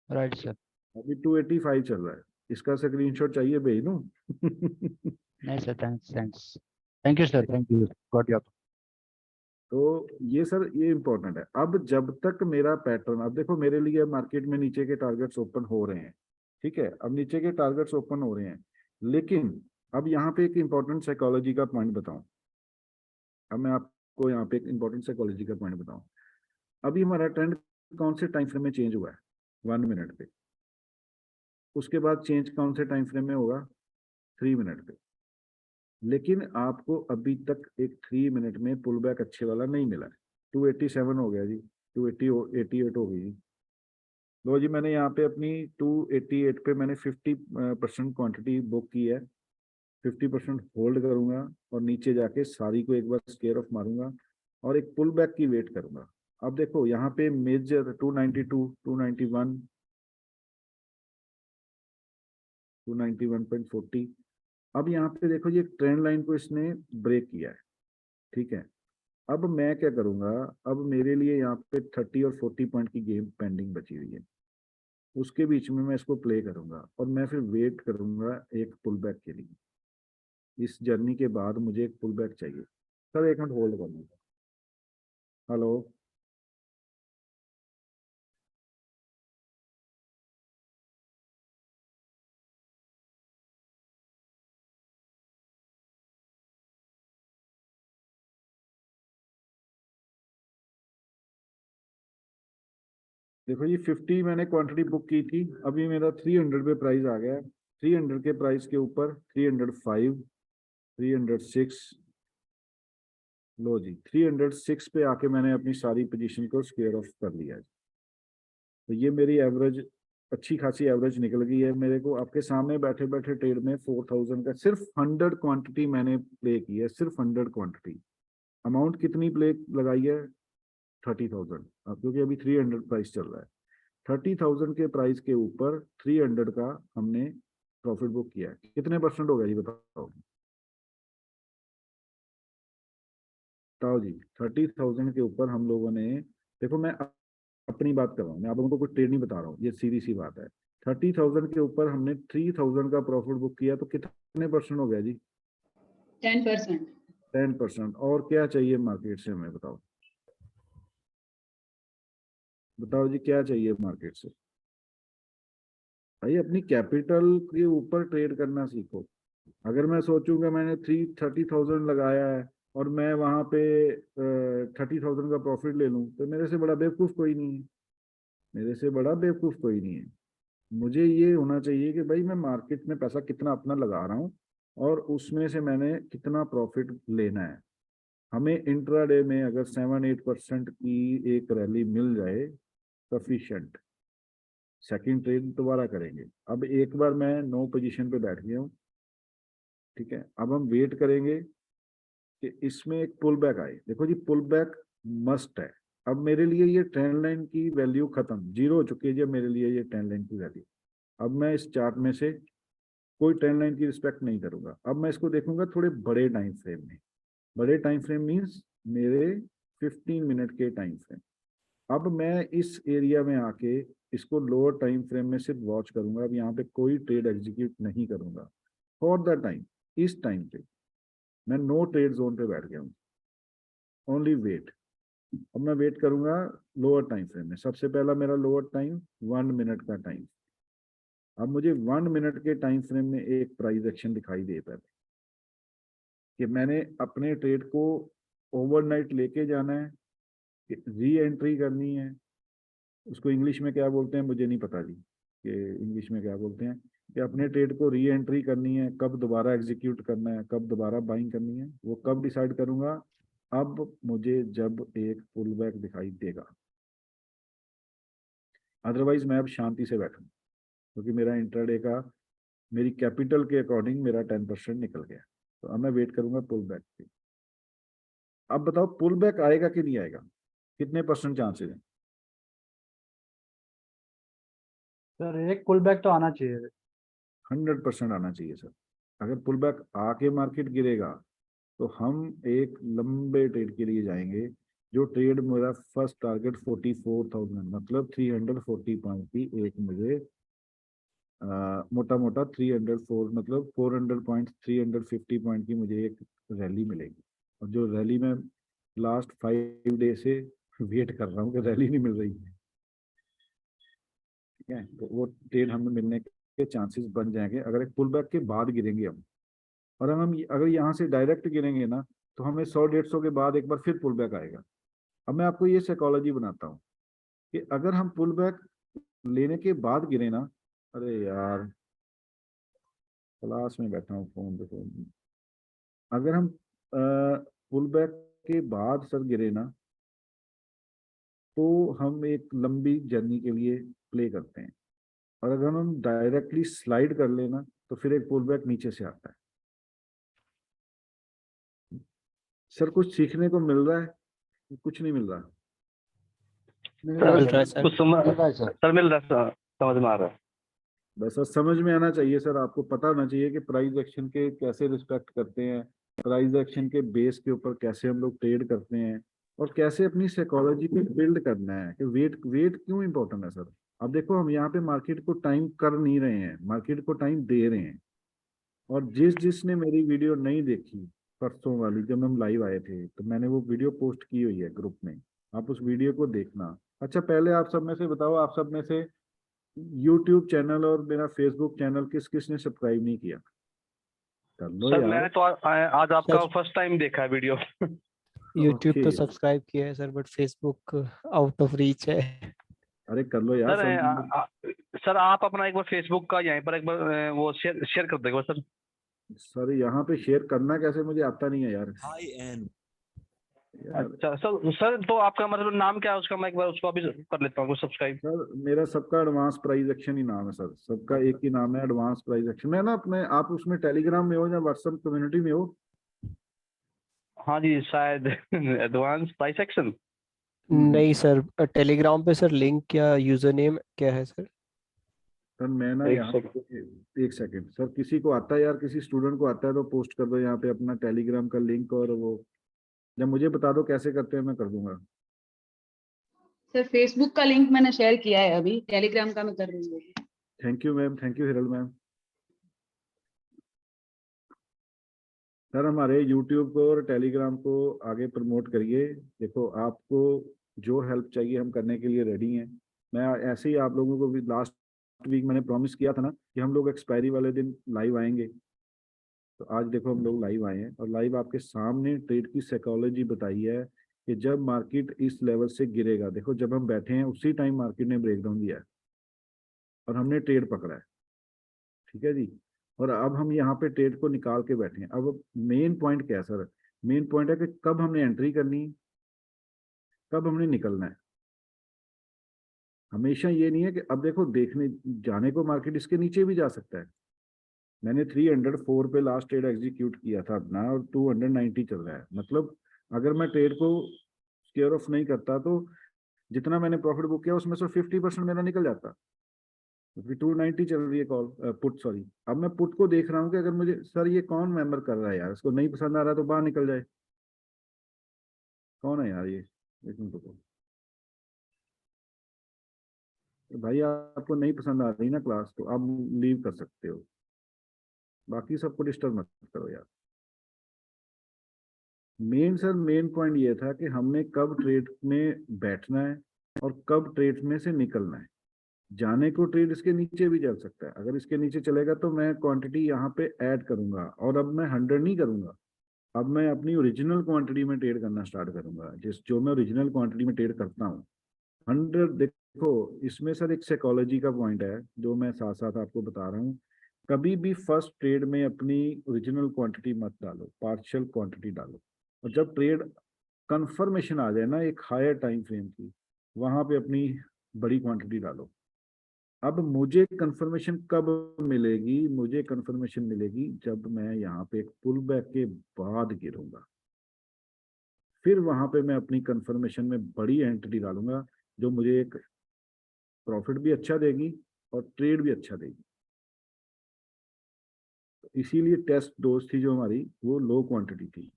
Right sir. अभी 285 चल रहा है, इसका स्क्रीनशॉट चाहिए भेज दूं? नहीं sir, thanks thank you sir, thank you, got your. तो ये सर ये इंपॉर्टेंट है। अब जब तक मेरा पैटर्न, अब देखो मेरे लिए मार्केट में नीचे के टारगेट्स ओपन हो रहे हैं, ठीक है, अब नीचे के टारगेट्स ओपन हो रहे हैं, लेकिन अब यहाँ पे एक इंपॉर्टेंट साइकोलॉजी का पॉइंट बताऊं। अब मैं आपको यहाँ पे एक इंपॉर्टेंट साइकोलॉजी का पॉइंट बताऊं। अभी हमारा ट्रेंड कौन से टाइम फ्रेम में चेंज हुआ है? 1 मिनट पे। उसके बाद चेंज कौन से टाइम फ्रेम में होगा? 3 मिनट पे। लेकिन आपको अभी तक एक 3 मिनट में पुल बैक अच्छे वाला नहीं मिला है। 287 हो गया जी, 288 हो गई जी। लो जी, मैंने यहाँ पे अपनी 288 पे मैंने 50% क्वांटिटी बुक की है। 50% होल्ड करूंगा और नीचे जाके सारी को एक बार स्केयर ऑफ मारूंगा और एक पुल बैक की वेट करूंगा। अब देखो यहाँ पे मेजर 292, 291, 291.40। अब यहाँ पे देखो ये ट्रेंड लाइन को इसने ब्रेक किया है, ठीक है। अब मैं क्या करूंगा, अब मेरे लिए यहाँ पे 30 और 40 पॉइंट की गेम पेंडिंग बची हुई है, उसके बीच में मैं इसको प्ले करूंगा और मैं फिर वेट करूंगा एक पुल बैक के लिए। इस जर्नी के बाद मुझे एक पुल बैक चाहिए। सर 1 मिनट होल्ड करना। हेलो, देखो ये 50 मैंने क्वांटिटी बुक की थी, अभी मेरा 300 पे प्राइस आ गया है। 300 के प्राइस के ऊपर 305, 306, लो जी 306 पे आके मैंने अपनी सारी पोजीशन को स्क्वायर ऑफ कर लिया है। तो ये मेरी एवरेज अच्छी खासी एवरेज निकल गई है मेरे को। आपके सामने बैठे बैठे ट्रेड में 4000 का सिर्फ 100 क्वांटिटी मैंने प्ले की है, सिर्फ 100 क्वांटिटी। अमाउंट कितनी प्ले लगाई है? 30,000। अब क्योंकि अभी 300 प्राइस चल रहा है, 30,000 के प्राइस के ऊपर 300 का हमने प्रॉफिट बुक किया है। कितने परसेंट हो गया जी बताओ? बताओ जी, 30,000 के ऊपर हम लोगों ने, देखो मैं अपनी बात कर रहा हूँ, मैं आप लोगों को कुछ ट्रेड नहीं बता रहा हूँ, ये सीधी सी बात है। 30,000 के ऊपर हमने 3,000 का प्रॉफिट बुक किया, तो कितने परसेंट हो गया जी? 10%। 10%। और क्या चाहिए मार्केट से हमें? बताओ बताओ जी, क्या चाहिए मार्केट से? भाई अपनी कैपिटल के ऊपर ट्रेड करना सीखो। अगर मैं सोचूंगा मैंने 30,000 लगाया है और मैं वहां पे 30,000 का प्रॉफिट ले लूं, तो मेरे से बड़ा बेवकूफ कोई नहीं है। मेरे से बड़ा बेवकूफ कोई नहीं है। मुझे ये होना चाहिए कि भाई मैं मार्केट में पैसा कितना अपना लगा रहा हूँ और उसमें से मैंने कितना प्रॉफिट लेना है। हमें इंट्राडे में अगर 7-8% की एक रैली मिल जाए सफिशिएंट, सेकंड ट्रेड दोबारा करेंगे। अब एक बार मैं 9 पोजीशन पे बैठ गया हूँ, ठीक है। अब हम वेट करेंगे कि इसमें एक पुल बैक आए। देखो जी पुल बैक मस्ट है। अब मेरे लिए ये ट्रेंड लाइन की वैल्यू खत्म, 0 हो चुकी है जी मेरे लिए ये ट्रेंड लाइन की वैल्यू। अब मैं इस चार्ट में से कोई ट्रेंड लाइन की रिस्पेक्ट नहीं करूंगा। अब मैं इसको देखूंगा थोड़े बड़े टाइम फ्रेम में। बड़े टाइम फ्रेम मीन्स मेरे 15 मिनट के टाइम फ्रेम। अब मैं इस एरिया में आके इसको लोअर टाइम फ्रेम में सिर्फ वॉच करूंगा। अब यहाँ पे कोई ट्रेड एग्जीक्यूट नहीं करूंगा फॉर द टाइम। इस टाइम पे मैं नो ट्रेड जोन पे बैठ गया हूँ, ओनली वेट। अब मैं वेट करूंगा लोअर टाइम फ्रेम में। सबसे पहला मेरा लोअर टाइम 1 मिनट का टाइम। अब मुझे 1 मिनट के टाइम फ्रेम में एक प्राइस एक्शन दिखाई दे पहले कि मैंने अपने ट्रेड को ओवरनाइट लेके जाना है, री एंट्री करनी है। उसको इंग्लिश में क्या बोलते हैं मुझे नहीं पता जी, कि इंग्लिश में क्या बोलते हैं, कि अपने ट्रेड को री एंट्री करनी है, कब दोबारा एग्जीक्यूट करना है, कब दोबारा बाइंग करनी है, वो कब डिसाइड करूंगा? अब मुझे जब एक पुल बैक दिखाई देगा। अदरवाइज मैं अब शांति से बैठूं, क्योंकि मेरा इंट्राडे का मेरी कैपिटल के अकॉर्डिंग मेरा 10% निकल गया। तो अब मैं वेट करूंगा पुल बैक की। अब बताओ पुल बैक आएगा कि नहीं आएगा? कितने परसेंट चांसेस हैं? सर एक पुल बैक तो आना चाहिए। 100% आना चाहिए सर। अगर पुल बैक आके मार्केट गिरेगा तो हम एक लंबे ट्रेड के लिए जाएंगे। जो ट्रेड मेरा फर्स्ट टारगेट 44,000 मतलब 340 पॉइंट की एक मुझे मोटा मोटा 304 मतलब 400 पॉइंट 350 पॉइंट की मुझे एक रैली मिलेगी। और जो रैली में लास्ट 5 डे से वेट कर रहा हूँ कि रैली नहीं मिल रही है, ठीक है, तो वो ट्रेड हमें मिलने के चांसेस बन जाएंगे अगर एक पुल बैक के बाद गिरेंगे हम। और हम अगर यहाँ से डायरेक्ट गिरेंगे ना तो हमें 100-150 के बाद एक बार फिर पुल बैक आएगा। अब मैं आपको ये साइकोलॉजी बनाता हूँ कि अगर हम पुल बैक लेने के बाद गिरे ना, अरे यार क्लास में बैठा हूँ फोन पे फोन, अगर हम पुल बैक के बाद सर गिरे ना तो हम एक लंबी जर्नी के लिए प्ले करते हैं। और अगर हम डायरेक्टली स्लाइड कर लेना तो फिर एक पुल बैक नीचे से आता है। सर कुछ सीखने को मिल रहा है? कुछ नहीं मिल रहा। मिल सर, रहा मिल है रहा है सर, सर। कुछ समझ मिल रहा है सर। सर मिल रहा है सर, समझ में आ रहा है। बस सर समझ में आना चाहिए सर, आपको पता होना चाहिए कि प्राइस एक्शन के कैसे रिस्पेक्ट करते हैं, प्राइस एक्शन के बेस के ऊपर कैसे हम लोग ट्रेड करते हैं, और कैसे अपनी साइकोलॉजी को बिल्ड करना है कि वेट वेट क्यों इंपॉर्टेंट है सर। अब देखो हम यहाँ पे मार्केट को टाइम कर नहीं रहे हैं, मार्केट को टाइम दे रहे हैं। और जिसने मेरी वीडियो नहीं देखी परसों वाली जब हम लाइव आए थे, तो मैंने वो वीडियो पोस्ट की हुई है ग्रुप में, आप उस वीडियो को देखना। अच्छा पहले आप सब में से बताओ, आप सब में से YouTube चैनल और मेरा Facebook चैनल किस किसने सब्सक्राइब नहीं किया? कर लो सर यार। मैंने तो आज आपका सर फर्स्ट टाइम देखा है वीडियो। यूट्यूब तो ओके, सब्सक्राइब किया है sir, but Facebook out of reach है। अरे कर लो यार सर सब। सर आप अपना एक बार फेसबुक का यहीं पर एक बार वो शेयर कर देगा सर। सर यहाँ पे शेयर करना कैसे, मुझे आता नहीं है यार। यार अच्छा सर, सर तो आपका मतलब नाम क्या है उसका, मैं एक बार उसको अभी कर लेता हूँ सब्सक्राइब। सर मेरा सबका एडवांस प्राइस एक्शन ही नाम है सर, सबका एक ही नाम है एडवांस प्राइस एक्शन। मैं ना अपने, आप उसमें टेलीग्राम में हो या व्हाट्सएप कम्युनिटी में हो? हाँ जी शायद एडवांस प्राइस एक्शन। नहीं सर, टेलीग्राम पे सर लिंक या यूजर नेम क्या है सर? सर मैं ना एक यहाँ सेकंड। पे, एक सेकंड सर, किसी को आता है यार, किसी स्टूडेंट को आता है तो पोस्ट कर दो यहाँ पे अपना टेलीग्राम का लिंक, और वो जब मुझे बता दो कैसे करते हैं मैं कर दूंगा। सर फेसबुक का लिंक मैंने शेयर किया है, अभी टेलीग्राम का मैं कर रही हूँ। Thank you ma'am, thank you Hiral ma'am. Sir हमारे यूट्यूब को और टेलीग्राम को आगे प्रमोट करिए। देखो आपको जो हेल्प चाहिए हम करने के लिए रेडी हैं। मैं ऐसे ही आप लोगों को भी लास्ट वीक मैंने प्रॉमिस किया था ना कि हम लोग एक्सपायरी वाले दिन लाइव आएंगे, तो आज देखो हम लोग लाइव आए हैं और लाइव आपके सामने ट्रेड की साइकोलॉजी बताई है कि जब मार्केट इस लेवल से गिरेगा, देखो जब हम बैठे हैं उसी टाइम मार्केट ने ब्रेकडाउन दिया है और हमने ट्रेड पकड़ा है, ठीक है जी। और अब हम यहाँ पे ट्रेड को निकाल के बैठे हैं। अब मेन पॉइंट क्या है सर? मेन पॉइंट है कि कब हमने एंट्री करनी है, कब हमने निकलना है। हमेशा ये नहीं है कि अब देखो देखने जाने को मार्केट इसके नीचे भी जा सकता है। मैंने 304 पे लास्ट ट्रेड एग्जीक्यूट किया था अपना और 290 चल रहा है। मतलब अगर मैं ट्रेड को स्केयर ऑफ नहीं करता तो जितना मैंने प्रॉफिट बुक किया उसमें से 50% मेरा निकल जाता, क्योंकि 290 चल रही है कॉल पुट, सॉरी। अब मैं पुट को देख रहा हूँ कि अगर मुझे, सर ये कौन मेंबर कर रहा है यार, इसको नहीं पसंद आ रहा है तो बाहर निकल जाए। कौन है यार ये? एक मिनट रुको भाई, आपको नहीं पसंद आ रही ना क्लास तो आप लीव कर सकते हो, बाकी सबको डिस्टर्ब मत करो यार। मेन सर मेन पॉइंट ये था कि हमने कब ट्रेड में बैठना है और कब ट्रेड में से निकलना है। जाने को ट्रेड इसके नीचे भी चल सकता है, अगर इसके नीचे चलेगा तो मैं क्वांटिटी यहाँ पे ऐड करूंगा और अब मैं 100 नहीं करूंगा, अब मैं अपनी ओरिजिनल क्वांटिटी में ट्रेड करना स्टार्ट करूंगा, जो मैं ओरिजिनल क्वांटिटी में ट्रेड करता हूँ 100। देखो इसमें सर एक साइकोलॉजी का पॉइंट है जो मैं साथ साथ आपको बता रहा हूँ। कभी भी फर्स्ट ट्रेड में अपनी ओरिजिनल क्वांटिटी मत डालो, पार्शियल क्वांटिटी डालो। और जब ट्रेड कंफर्मेशन आ जाए ना एक हायर टाइम फ्रेम की, वहां पे अपनी बड़ी क्वांटिटी डालो। अब मुझे कंफर्मेशन कब मिलेगी? मुझे कंफर्मेशन मिलेगी जब मैं यहाँ पे एक पुल बैक के बाद गिरूंगा, फिर वहां पे मैं अपनी कंफर्मेशन में बड़ी एंट्री डालूंगा जो मुझे एक प्रॉफिट भी अच्छा देगी और ट्रेड भी अच्छा देगी। इसीलिए टेस्ट डोज थी जो हमारी वो लो क्वांटिटी थी।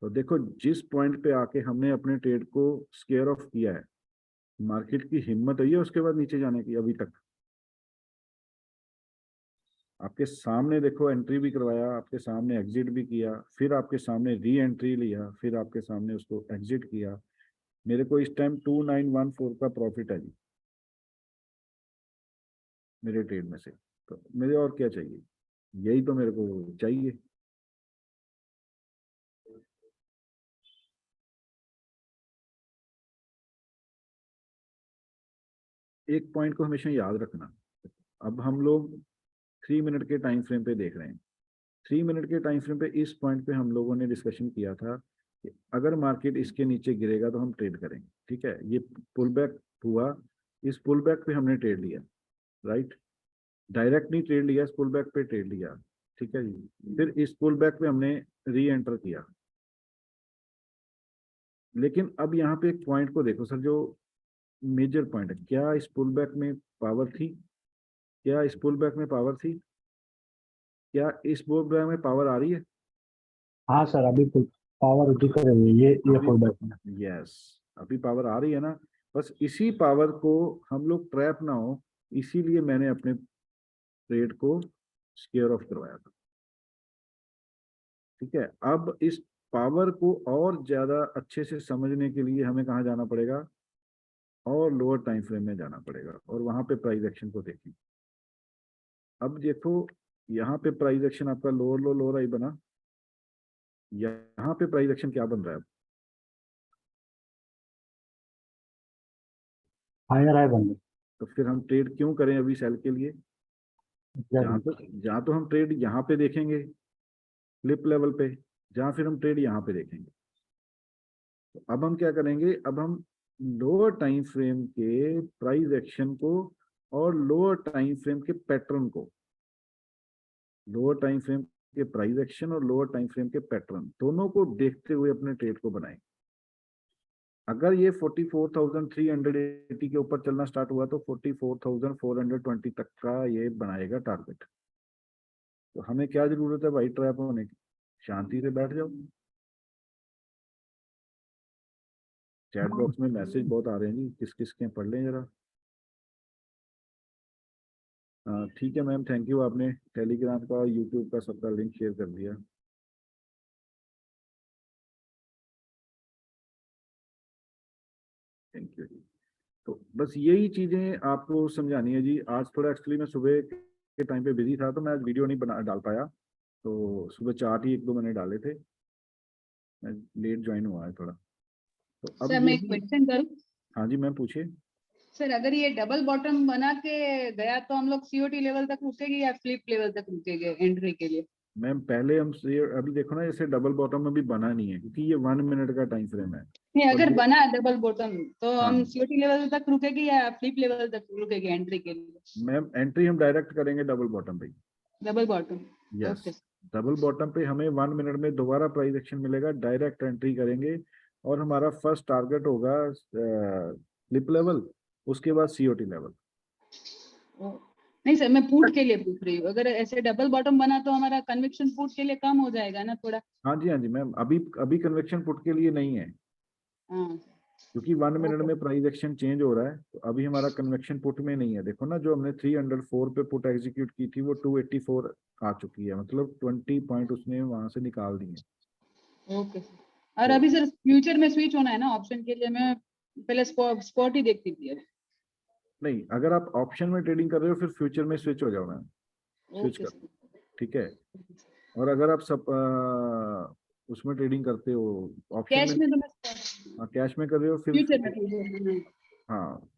तो देखो जिस पॉइंट पे आके हमने अपने ट्रेड को स्केयर ऑफ किया है, मार्केट की हिम्मत हुई है उसके बाद नीचे जाने की अभी तक? आपके सामने देखो एंट्री भी करवाया, आपके सामने एग्जिट भी किया, फिर आपके सामने री एंट्री लिया, फिर आपके सामने उसको एग्जिट किया। मेरे को इस टाइम 2914 का प्रॉफिट है जी मेरे ट्रेड में से। तो मुझे और क्या चाहिए? यही तो मेरे को चाहिए। एक पॉइंट को हमेशा याद रखना, अब हम लोग 3 मिनट के टाइम फ्रेम पे देख रहे हैं। 3 मिनट के टाइम फ्रेम पे इस पॉइंट पे हम लोगों ने डिस्कशन किया था कि अगर मार्केट इसके नीचे गिरेगा तो हम ट्रेड करेंगे, ठीक है। ये पुल बैक हुआ, इस पुल बैक पे हमने ट्रेड लिया, राइट। डायरेक्ट नहीं ट्रेड लिया, इस पुल बैक पे ट्रेड लिया, ठीक है जी। फिर इस पुल बैक पे हमने री एंटर किया। लेकिन अब यहाँ पे एक पॉइंट को देखो सर, जो मेजर पॉइंट है, क्या इस पुल बैक में पावर थी? क्या इस पुल बैक में पावर थी? क्या इस पुल बैक में पावर आ रही है? हाँ सर, अभी पावर दिख रही है, ये पुल बैक में। यस, अभी पावर आ रही है ना। बस इसी पावर को हम लोग ट्रैप ना हो, इसीलिए मैंने अपने ट्रेड को स्केयर ऑफ करवाया था, ठीक है। अब इस पावर को और ज्यादा अच्छे से समझने के लिए हमें कहाँ जाना पड़ेगा? और लोअर टाइम फ्रेम में जाना पड़ेगा और वहां पे प्राइस एक्शन को देखें। अब देखो यहाँ पे प्राइस एक्शन आपका लोअर लो लोअर हाई बना, यहाँ पे प्राइस एक्शन क्या बन रहा है? हायर हाई बन तो फिर हम ट्रेड क्यों करें अभी सेल के लिए? गई। जहाँ तो हम ट्रेड यहाँ पे देखेंगे फ्लिप लेवल पे, जहाँ फिर हम ट्रेड यहाँ पे देखेंगे। तो अब हम क्या करेंगे? अब हम लोअर टाइम फ्रेम के प्राइस एक्शन को और लोअर टाइम फ्रेम के पैटर्न को, लोअर टाइम फ्रेम के प्राइस एक्शन और लोअर टाइम फ्रेम के पैटर्न दोनों को देखते हुए अपने ट्रेड को बनाएं। अगर ये 44,380 के ऊपर चलना स्टार्ट हुआ तो 44,420 तक का ये बनाएगा टारगेट। तो हमें क्या जरूरत है भाई ट्रैप होने की? शांति से बैठ जाओ। चैट बॉक्स में मैसेज बहुत आ रहे हैं जी, किस किस के पढ़ लें जरा। ठीक है मैम, थैंक यू, आपने टेलीग्राम का और यूट्यूब का सबका लिंक शेयर कर दिया। थैंक यू जी। तो बस यही चीजें आपको समझानी है जी। आज थोड़ा एक्चुअली मैं सुबह के टाइम पे बिजी था तो मैं आज वीडियो नहीं बना डाल पाया, तो सुबह चार्ट ही 1-2 मैंने डाले थे, मैं लेट ज्वाइन हुआ है थोड़ा। तो अब सर मैं एक क्वेश्चन करूं? हाँ जी मैम पूछिए। सर अगर ये डबल बॉटम बना के गया तो हम लोग सीओटी लेवल तक रुकेंगे या फ्लिप लेवल तक रुकेंगे एंट्री के लिए? मैम पहले हम अभी देखो ना, जैसे डबल बॉटम अभी बना नहीं है क्योंकि ये 1 मिनट का टाइम फ्रेम है। नहीं, और अगर ये- बना डबल बॉटम तो हाँ हम सीओटी लेवल तक रुकेंगे या फ्लिप लेवल तक रुकेंगे एंट्री के लिए? मैम एंट्री हम डायरेक्ट करेंगे डबल बॉटम पे। Double bottom. Yes, okay. Double bottom पे हमें 1 मिनट में दोबारा प्राइस एक्शन मिलेगा, डायरेक्ट एंट्री करेंगे और हमारा फर्स्ट टारगेट होगा फ्लिप लेवल, उसके बाद सीओटी लेवल। नहीं सर, मैं पुट के लिए पूछ रही हूँ, अगर ऐसे डबल बॉटम बना तो हमारा कन्विक्शन पुट के लिए कम हो जाएगा ना थोड़ा? हाँ जी मैम, अभी अभी कन्वेक्शन पुट के लिए नहीं है हाँ। क्योंकि 1 मिनट में प्राइस एक्शन चेंज हो रहा है। तो अभी हमारा कन्वेक्शन पुट में नहीं है। देखो ना, जो हमने 304 पे पुट एग्जीक्यूट की थी वो 284 आ चुकी है, मतलब 20 पॉइंट उसने वहां से निकाल दिए। Okay sir. और अभी सर फ्यूचर में स्विच होना है ना ऑप्शन के लिए? मैं पहले स्पॉट ही देखती थी अभी। नहीं, अगर आप ऑप्शन में ट्रेडिंग कर रहे हो फिर फ्यूचर में स्विच हो जाओ मैम, स्विच ओके कर, सर। ठीक है। और अगर आप सब उसमें ट्रेडिंग करते हो ऑप्शन कैश में, में तो मैं कैश में कर रहे हो फिर फ्यूचर में हाँ,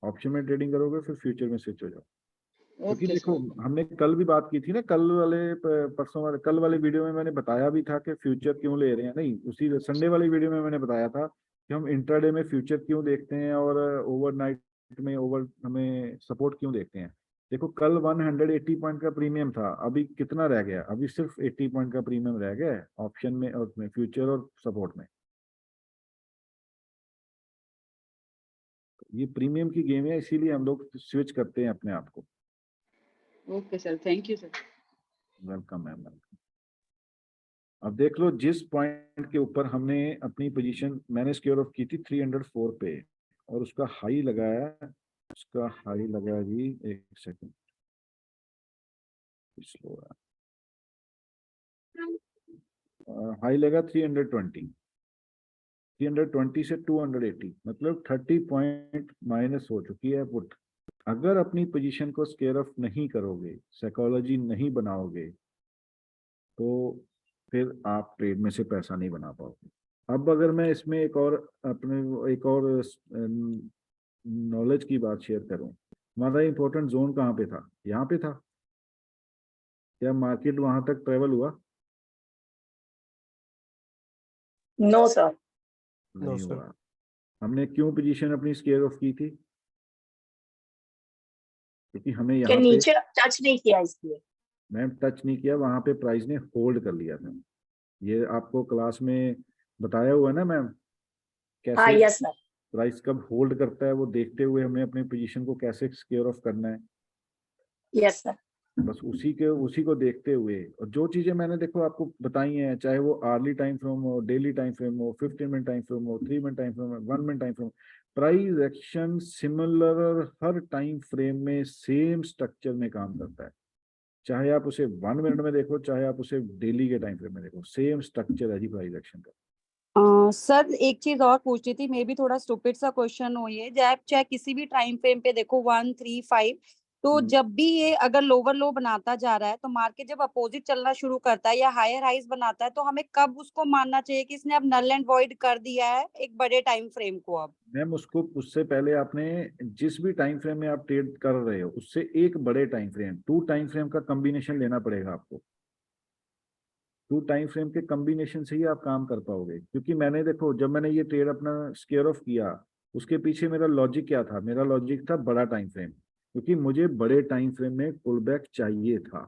ऑप्शन में ट्रेडिंग करोगे फिर फ्यूचर में स्विच हो जाओ। क्योंकि ओके देखो सर। हमने कल भी बात की थी ना, कल वाले परसों वाले कल वाले वीडियो में मैंने बताया भी था कि फ्यूचर क्यों ले रहे हैं। नहीं, उसी संडे वाली वीडियो में मैंने बताया था कि हम इंट्राडे में फ्यूचर क्यों देखते हैं और ओवरनाइट में हमें सपोर्ट क्यों देखते हैं। देखो कल 180 पॉइंट का प्रीमियम था, अभी कितना रह गया? अभी सिर्फ 80 पॉइंट का प्रीमियम रह गया है ऑप्शन में और फ्यूचर और सपोर्ट में। ये प्रीमियम की गेम है, इसीलिए हम लोग स्विच करते हैं अपने आप को। Okay sir, thank you sir. Welcome ma'am, welcome. अब देख लो जिस पॉइंट के ऊपर हमने अपनी पोजीशन मैंने स्क्वायर ऑफ की थी 304 पे, और उसका हाई लगाया, उसका हाई लगाया जी, एक सेकंड स्लो है, हाई लगा 320, 320 से 280, मतलब 30 पॉइंट माइनस हो चुकी है पुट। अगर अपनी पोजीशन को स्क्वायर ऑफ नहीं करोगे, साइकोलॉजी नहीं बनाओगे, तो फिर आप ट्रेड में से पैसा नहीं बना पाओगे। अब अगर मैं इसमें एक और नॉलेज की बात शेयर करूं, हमारा इंपॉर्टेंट जोन कहाँ पे था? यहाँ पे था। क्या मार्केट वहां तक ट्रेवल हुआ? No sir. नहीं sir. हुआ। हमने क्यों पोजीशन अपनी स्क्वायर ऑफ की थी? क्योंकि हमें के यहाँ पे नीचे टच नहीं किया इसलिए। मैम टच नहीं किया, वहां पे प्राइस ने होल्ड कर लिया था। ये आपको क्लास में बताया हुआ है ना मैम, हाँ कैसे यस सर। प्राइस कब होल्ड करता है, वो देखते हुए हमें अपनी पोजीशन को कैसे स्क्वायर ऑफ करना है। Yes sir. बस उसी को देखते हुए, और जो चीजें मैंने देखो आपको बताई हैं, चाहे वो आर्ली टाइम फ्रेम हो, डेली टाइम फ्रेम हो, 15 मिनट टाइम फ्रेम हो, 3 मिनट टाइम फ्रेम हो, 1 minute time frame, price action similar हर टाइम फ्रेम में सेम स्ट्रक्चर में काम करता है। चाहे आप उसे 1 मिनट में देखो, चाहे आप उसे डेली के टाइम फ्रेम में देखो, सेम स्ट्रक्चर है जी प्राइस एक्शन का। सर एक चीज और पूछनी थी, मे बी थोड़ा स्टूपिड सा क्वेश्चन हो ये, चाहे किसी भी टाइम फ्रेम पे देखो 1, 3, 5, तो जब भी ये अगर लोअर लो बनाता जा रहा है, तो मार्केट जब अपोजिट चलना शुरू करता है या हायर हाइज बनाता है, तो हमें कब उसको मानना चाहिए कि इसने अब नल एंड वॉइड कर दिया है एक बड़े टाइम फ्रेम को? अब मैम उससे पहले आपने जिस भी टाइम फ्रेम में आप ट्रेड कर रहे हो, उससे एक बड़े टाइम फ्रेम, 2 टाइम फ्रेम का कॉम्बिनेशन लेना पड़ेगा आपको। 2 टाइम फ्रेम के कॉम्बिनेशन से ही आप काम कर पाओगे। क्योंकि मैंने देखो, जब मैंने ये ट्रेड अपना स्क्वायर ऑफ किया, उसके पीछे मेरा लॉजिक क्या था? मेरा लॉजिक था बड़ा टाइम फ्रेम, क्योंकि मुझे बड़े टाइम फ्रेम में पुल बैक चाहिए था।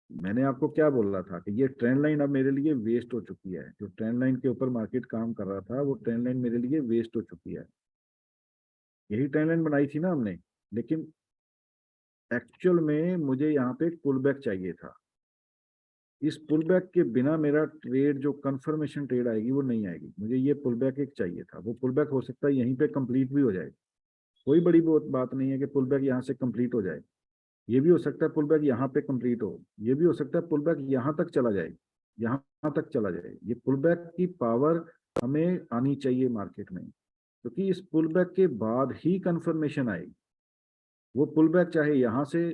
मैंने आपको क्या बोला था कि ये ट्रेंड लाइन अब मेरे लिए वेस्ट हो चुकी है। जो ट्रेंड लाइन के ऊपर मार्केट काम कर रहा था, वो ट्रेंड लाइन मेरे लिए वेस्ट हो चुकी है। यही ट्रेंड लाइन बनाई थी ना हमने, लेकिन एक्चुअल में मुझे यहाँ पे एक पुल बैक चाहिए था। इस पुल बैक के बिना मेरा ट्रेड, जो कंफर्मेशन ट्रेड आएगी, वो नहीं आएगी। मुझे ये पुल बैक एक चाहिए था। वो पुल बैक हो सकता है यहीं पे कंप्लीट भी हो जाए, कोई बड़ी बात नहीं है कि पुल बैक यहाँ से कंप्लीट हो जाए। ये भी हो सकता है पुल बैक यहाँ पे कंप्लीट हो, ये भी हो सकता है पुल बैक यहाँ तक चला जाए, यहाँ तक चला जाए। ये पुल बैक की पावर हमें आनी चाहिए मार्केट में, क्योंकि इस पुल बैक के बाद ही कंफर्मेशन आएगी। वो पुल बैक चाहे यहाँ से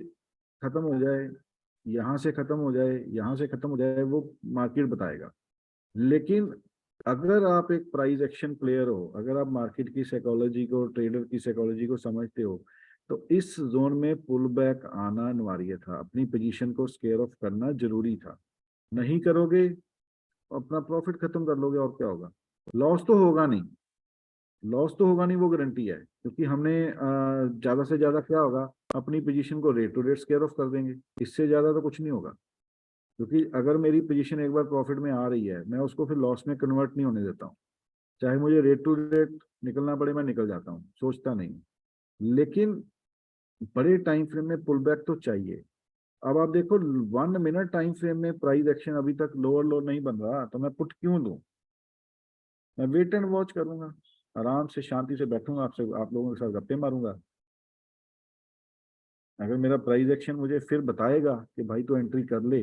खत्म हो जाए, यहाँ से खत्म हो जाए, यहाँ से खत्म हो जाए, वो मार्केट बताएगा। लेकिन अगर आप एक प्राइस एक्शन प्लेयर हो, अगर आप मार्केट की साइकोलॉजी को, ट्रेडर की साइकोलॉजी को समझते हो, तो इस जोन में पुल बैक आना अनिवार्य था। अपनी पोजीशन को स्क्वायर ऑफ करना जरूरी था। नहीं करोगे, अपना प्रॉफिट खत्म कर लोगे, और क्या होगा? लॉस तो होगा नहीं, लॉस तो होगा नहीं, वो गारंटी है। क्योंकि हमने ज्यादा से ज्यादा क्या होगा, अपनी पोजीशन को rate to rate square off कर देंगे, इससे ज्यादा तो कुछ नहीं होगा। क्योंकि अगर मेरी पोजीशन एक बार प्रॉफिट में आ रही है, मैं उसको फिर लॉस में कन्वर्ट नहीं होने देता हूँ। चाहे मुझे रेट टू रेट निकलना पड़े, मैं निकल जाता हूँ, सोचता नहीं। लेकिन बड़े टाइम फ्रेम में पुल बैक तो चाहिए। अब आप देखो 1 मिनट टाइम फ्रेम में प्राइस एक्शन अभी तक लोअर लो नहीं बन रहा, तो मैं पुट क्यों लूं? मैं वेट एंड वॉच करूंगा, आराम से शांति से बैठूंगा, आप लोगों के साथ गप्पे मारूंगा। अगर मेरा प्राइस एक्शन मुझे फिर बताएगा कि भाई तो एंट्री कर ले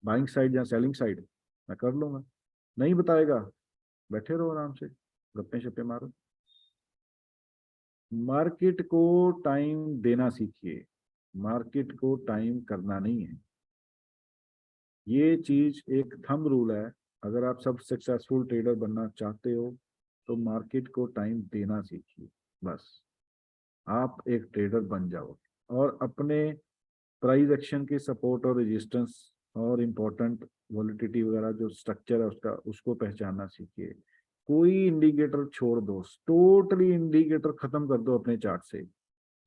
बाइंग साइड या सेलिंग साइड, मैं कर लूंगा। नहीं बताएगा, बैठे रहो आराम से, गप्पे शप्पे मारो। मार्केट को टाइम देना सीखिए, मार्केट को टाइम करना नहीं है। ये चीज एक थंब रूल है। अगर आप सब सक्सेसफुल ट्रेडर बनना चाहते हो, तो मार्केट को टाइम देना सीखिए। बस आप एक ट्रेडर बन जाओ, और अपने प्राइस एक्शन की सपोर्ट और रेजिस्टेंस और इम्पोर्टेंट वॉलिटिलिटी वगैरह जो स्ट्रक्चर है उसका, उसको पहचानना सीखिए। कोई इंडिकेटर छोड़ दो, टोटली इंडिकेटर खत्म कर दो अपने चार्ट से।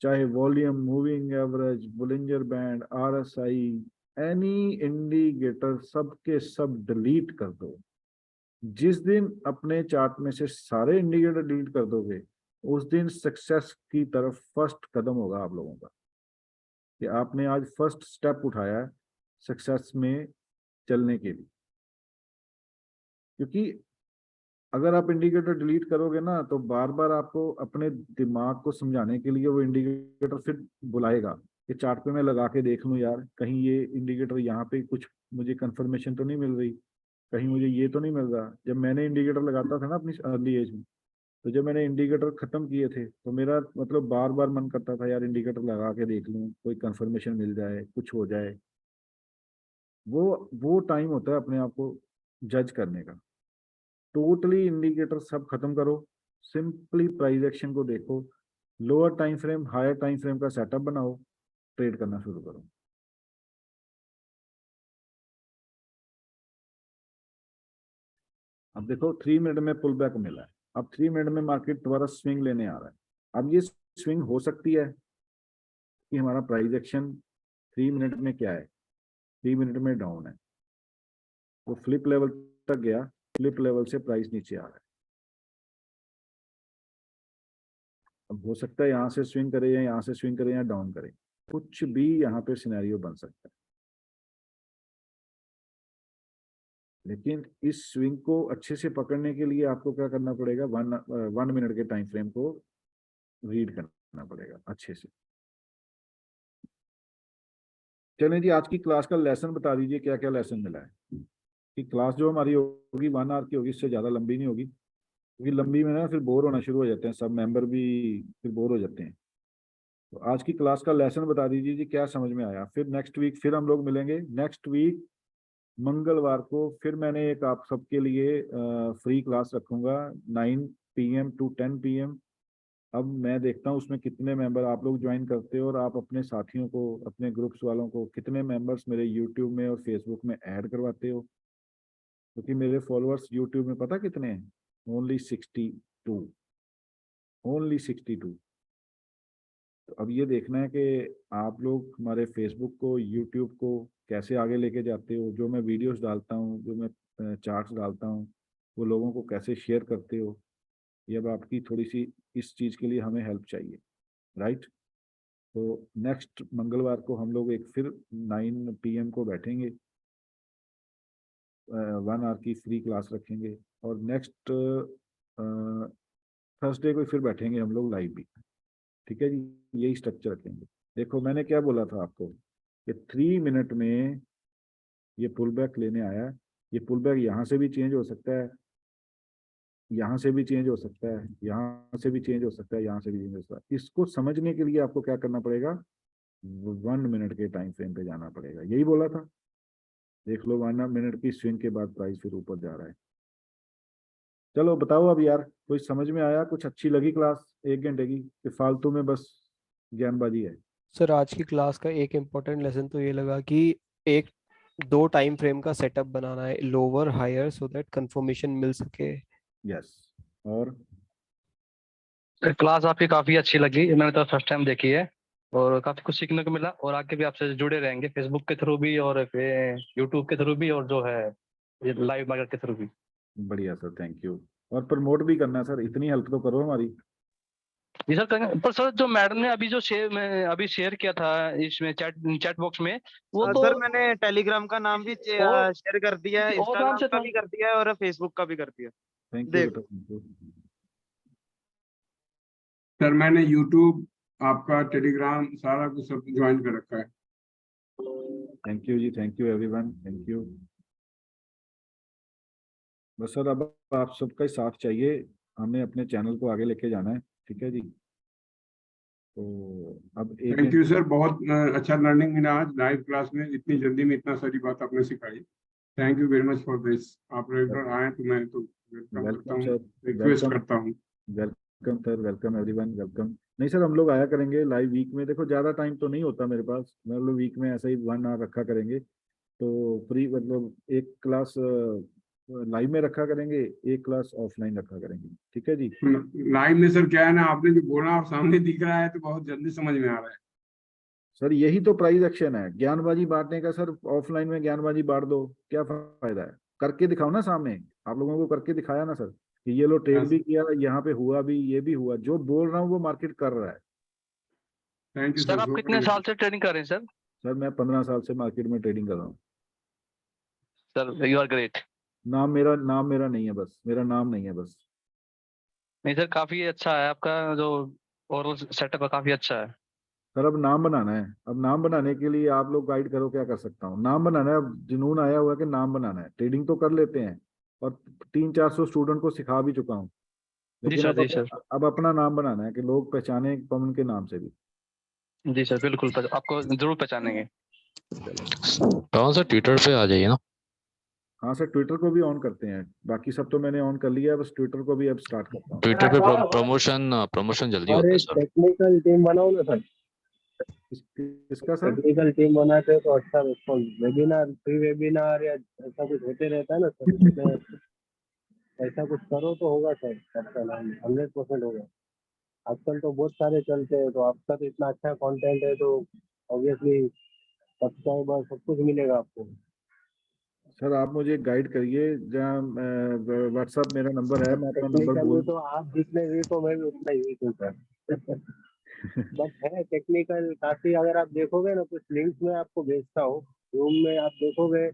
चाहे volume, moving average, Bollinger band, RSI, any indicator, सब के सब डिलीट कर दो। जिस दिन अपने चार्ट में से सारे इंडिकेटर डिलीट कर दोगे, उस दिन सक्सेस की तरफ फर्स्ट कदम होगा आप लोगों का। कि आपने आज फर्स्ट स्टेप उठाया है सक्सेस में चलने के लिए। क्योंकि अगर आप इंडिकेटर डिलीट करोगे ना तो बार बार आपको अपने दिमाग को समझाने के लिए वो इंडिकेटर फिर बुलाएगा कि चार्ट पे मैं लगा के देख लूं यार, कहीं ये इंडिकेटर यहाँ पे कुछ मुझे कंफर्मेशन तो नहीं मिल रही, कहीं मुझे ये तो नहीं मिल रहा। जब मैंने इंडिकेटर लगाता था ना अपनी अर्ली एज में, तो जब मैंने इंडिकेटर खत्म किए थे तो मेरा मतलब बार बार मन करता था यार इंडिकेटर लगा के देख लूं, कोई कंफर्मेशन मिल जाए, कुछ हो जाए। वो टाइम होता है अपने आप को जज करने का। टोटली इंडिकेटर सब खत्म करो, सिंपली प्राइस एक्शन को देखो, lower time frame higher time frame का सेटअप बनाओ, ट्रेड करना शुरू करो। अब देखो 3 मिनट में पुल बैक मिला है, अब 3 मिनट में मार्केट दोबारा स्विंग लेने आ रहा है। अब ये स्विंग हो सकती है कि हमारा प्राइस एक्शन 3 मिनट में क्या है, 3 मिनट में डाउन है, तो फ्लिप लेवल तक गया, फ्लिप लेवल से प्राइस नीचे आ रहा है। अब हो सकता है यहाँ से स्विंग करे या यहाँ से स्विंग करे या डाउन करे, कुछ भी यहाँ पे सिनेरियो बन सकता है। लेकिन इस स्विंग को अच्छे से पकड़ने के लिए आपको क्या करना पड़ेगा, 1 मिनट के टाइम फ्रेम को रीड करना पड़ेगा अच्छे से। चलें जी, आज की क्लास का लेसन बता दीजिए, क्या क्या लेसन मिला है। कि क्लास जो हमारी होगी 1 आवर की होगी, इससे ज़्यादा लंबी नहीं होगी, क्योंकि लंबी में ना फिर बोर होना शुरू हो जाते हैं, सब मेंबर भी फिर बोर हो जाते हैं। तो आज की क्लास का लेसन बता दीजिए जी, क्या समझ में आया। फिर नेक्स्ट वीक फिर हम लोग मिलेंगे, नेक्स्ट वीक मंगलवार को फिर मैंने एक आप सबके लिए फ्री क्लास रखूंगा 9 PM to 10 PM। अब मैं देखता हूँ उसमें कितने मेंबर आप लोग ज्वाइन करते हो और आप अपने साथियों को, अपने ग्रुप्स वालों को कितने मेंबर्स मेरे यूट्यूब में और फेसबुक में ऐड करवाते हो। क्योंकि मेरे फॉलोअर्स यूट्यूब में पता कितने हैं, ओनली 62, ओनली 62। तो अब ये देखना है कि आप लोग हमारे फेसबुक को, यूट्यूब को कैसे आगे लेके जाते हो। जो मैं वीडियोस डालता हूँ, जो मैं चार्ट्स डालता हूँ, वो लोगों को कैसे शेयर करते हो। ये अब आपकी थोड़ी सी इस चीज़ के लिए हमें हेल्प चाहिए, राइट। तो नेक्स्ट मंगलवार को हम लोग एक फिर 9 PM को बैठेंगे, 1 आवर की फ्री क्लास रखेंगे, और नेक्स्ट थर्सडे को फिर बैठेंगे हम लोग लाइव भी। ठीक है जी, यही स्ट्रक्चर रखेंगे। देखो मैंने क्या बोला था आपको कि 3 मिनट में ये पुल बैक लेने आया है। ये पुल बैक यहाँ से भी चेंज हो सकता है, यहाँ से भी चेंज हो सकता है, यहाँ से भी चेंज हो सकता है, यहाँ से भी चेंज हो सकता है। इसको समझने के लिए आपको क्या करना पड़ेगा, 1 मिनट के टाइम फ्रेम पे जाना पड़ेगा। यही बोला था। देख लो 1 मिनट की स्विंग के बाद प्राइस फिर ऊपर जा रहा है। चलो बताओ अब यार, कोई समझ में आया, कुछ अच्छी लगी क्लास 1 घंटे की, कि फालतू में बस ज्ञानबाजी है। सर आज की क्लास का एक इम्पोर्टेंट लेसन तो ये लगा कि एक 2 टाइम फ्रेम का सेटअप बनाना है, lower higher, so that confirmation मिल सके। यस। और क्लास आपकी काफी अच्छी लगी, मैंने तो फर्स्ट टाइम देखी है और काफी कुछ सीखने को मिला। और आगे भी आपसे जुड़े रहेंगे, फेसबुक के थ्रू भी और यूट्यूब के थ्रू भी, और जो है ये लाइव मार्केट के थ्रू भी। बढ़िया सर, थैंक यू। और प्रमोट भी करना सर, इतनी हेल्प तो करो हमारी। जी सर करेंगे। पर सर जो मैडम ने अभी जो शेयर किया था इसमें चैट बॉक्स में, वो तो सर मैंने टेलीग्राम का नाम भी शेयर कर दिया है, और नाम इंस्टाग्राम से का था। भी कर दिया है और फेसबुक का भी कर दिया। थैंक यू देख। बेटा, thank you। सर मैंने यूट्यूब, आपका टेलीग्राम, सारा कुछ सब ज्वाइन कर रखा है। थैंक यू जी, thank you everyone, thank you. बस सर अब आप सबका ही साथ चाहिए, हमें अपने चैनल को आगे लेके जाना है। ठीक है जी, तो अब एक थैंक यू सर, बहुत अच्छा लर्निंग मिला आज लाइव क्लास में, इतनी जल्दी में इतना सारी बात आपने सिखाई। Thank you very much for this. आप रेगुलर आए तो मैं तो वेलकम करता वेलकम हूँ, सर, रिक्वेस्ट वेलकम, करता हूँ। Welcome sir, welcome everyone, welcome. नहीं सर, हम लोग आया करेंगे लाइव वीक में। देखो ज़्यादा टाइम तो नहीं होता मेरे पास, मतलब वीक में ऐसा ही 1 आवर रखा करेंगे। तो फ्री मतलब एक क्लास लाइव में रखा करेंगे, एक क्लास ऑफलाइन रखा करेंगे। ठीक है जी। लाइव में सर क्या है ना, आपने जो बोला आप सामने दिख रहा है तो बहुत जल्दी समझ में आ रहा है। सर यही तो प्राइस एक्शन है, ज्ञानबाजी बांटने का। सर ऑफलाइन में ज्ञानबाजी बांट दो, क्या फायदा है। करके दिखाओ ना सामने, आप लोगों को करके दिखाया ना सर कि ये लो ट्रेड भी किया, यहाँ पे हुआ भी, ये भी हुआ। जो बोल रहा हूँ वो मार्केट कर रहा है। Thank you sir sir. आप कितने साल से ट्रेडिंग कर रहे हैं सर? सर मैं 15 साल से मार्केट में ट्रेडिंग कर रहा हूँ। Sir you are great. नाम मेरा नहीं है बस, मेरा नाम नहीं है बस। नहीं सर, काफी अच्छा है आपका जो ओवरऑल सेटअप है, काफी अच्छा है। सर अब नाम बनाना है, अब नाम बनाने के लिए आप लोग गाइड करो, क्या कर सकता हूँ। नाम बनाना है, अब जुनून आया हुआ है कि नाम बनाना है। ट्रेडिंग तो कर लेते हैं और 300-400 स्टूडेंट को सिखा भी चुका हूँ, जी लेकिन सर, जी सर, अब अपना नाम बनाना है कि लोग पहचाने पवन के नाम से भी। जी सर, बिल्कुल आपको जरूर पहचानेंगे। कौन सा ट्विटर पे आ जाइए ना। हाँ सर, ट्विटर को भी ऑन करते हैं, बाकी सब तो मैंने ऑन कर लिया है, बस ट्विटर को भी अब स्टार्ट करता हूँ। ट्विटर पे प्रमोशन जल्दी होता है सर। टेक्निकल टीम बनाओ ना सर, इसका सर टेक्निकल टीम बनाते हो तो अच्छा रिस्पॉन्स, वेबिनार, फ्री वेबिनार या ऐसा कुछ होते रहता है ना सर, उसमें ऐसा कुछ करो तो होगा सर, अच्छा नाम 100% होगा। आजकल तो बहुत सारे चलते हैं, तो आपका तो इतना अच्छा कंटेंट है तो ऑब्वियसली सब्सक्राइबर सब कुछ मिलेगा आपको। सर आप मुझे गाइड करिए, जहाँ व्हाट्सएप मेरा नंबर है, मैं अपना नंबर टेक्निकल बोल में तो आप जितने वीक हो मैं भी उतना ही वीक हूँ सर। बट है टेक्निकल काफी, अगर आप देखोगे ना कुछ लिंक्स में आपको भेजता हूँ, रूम में आप देखोगे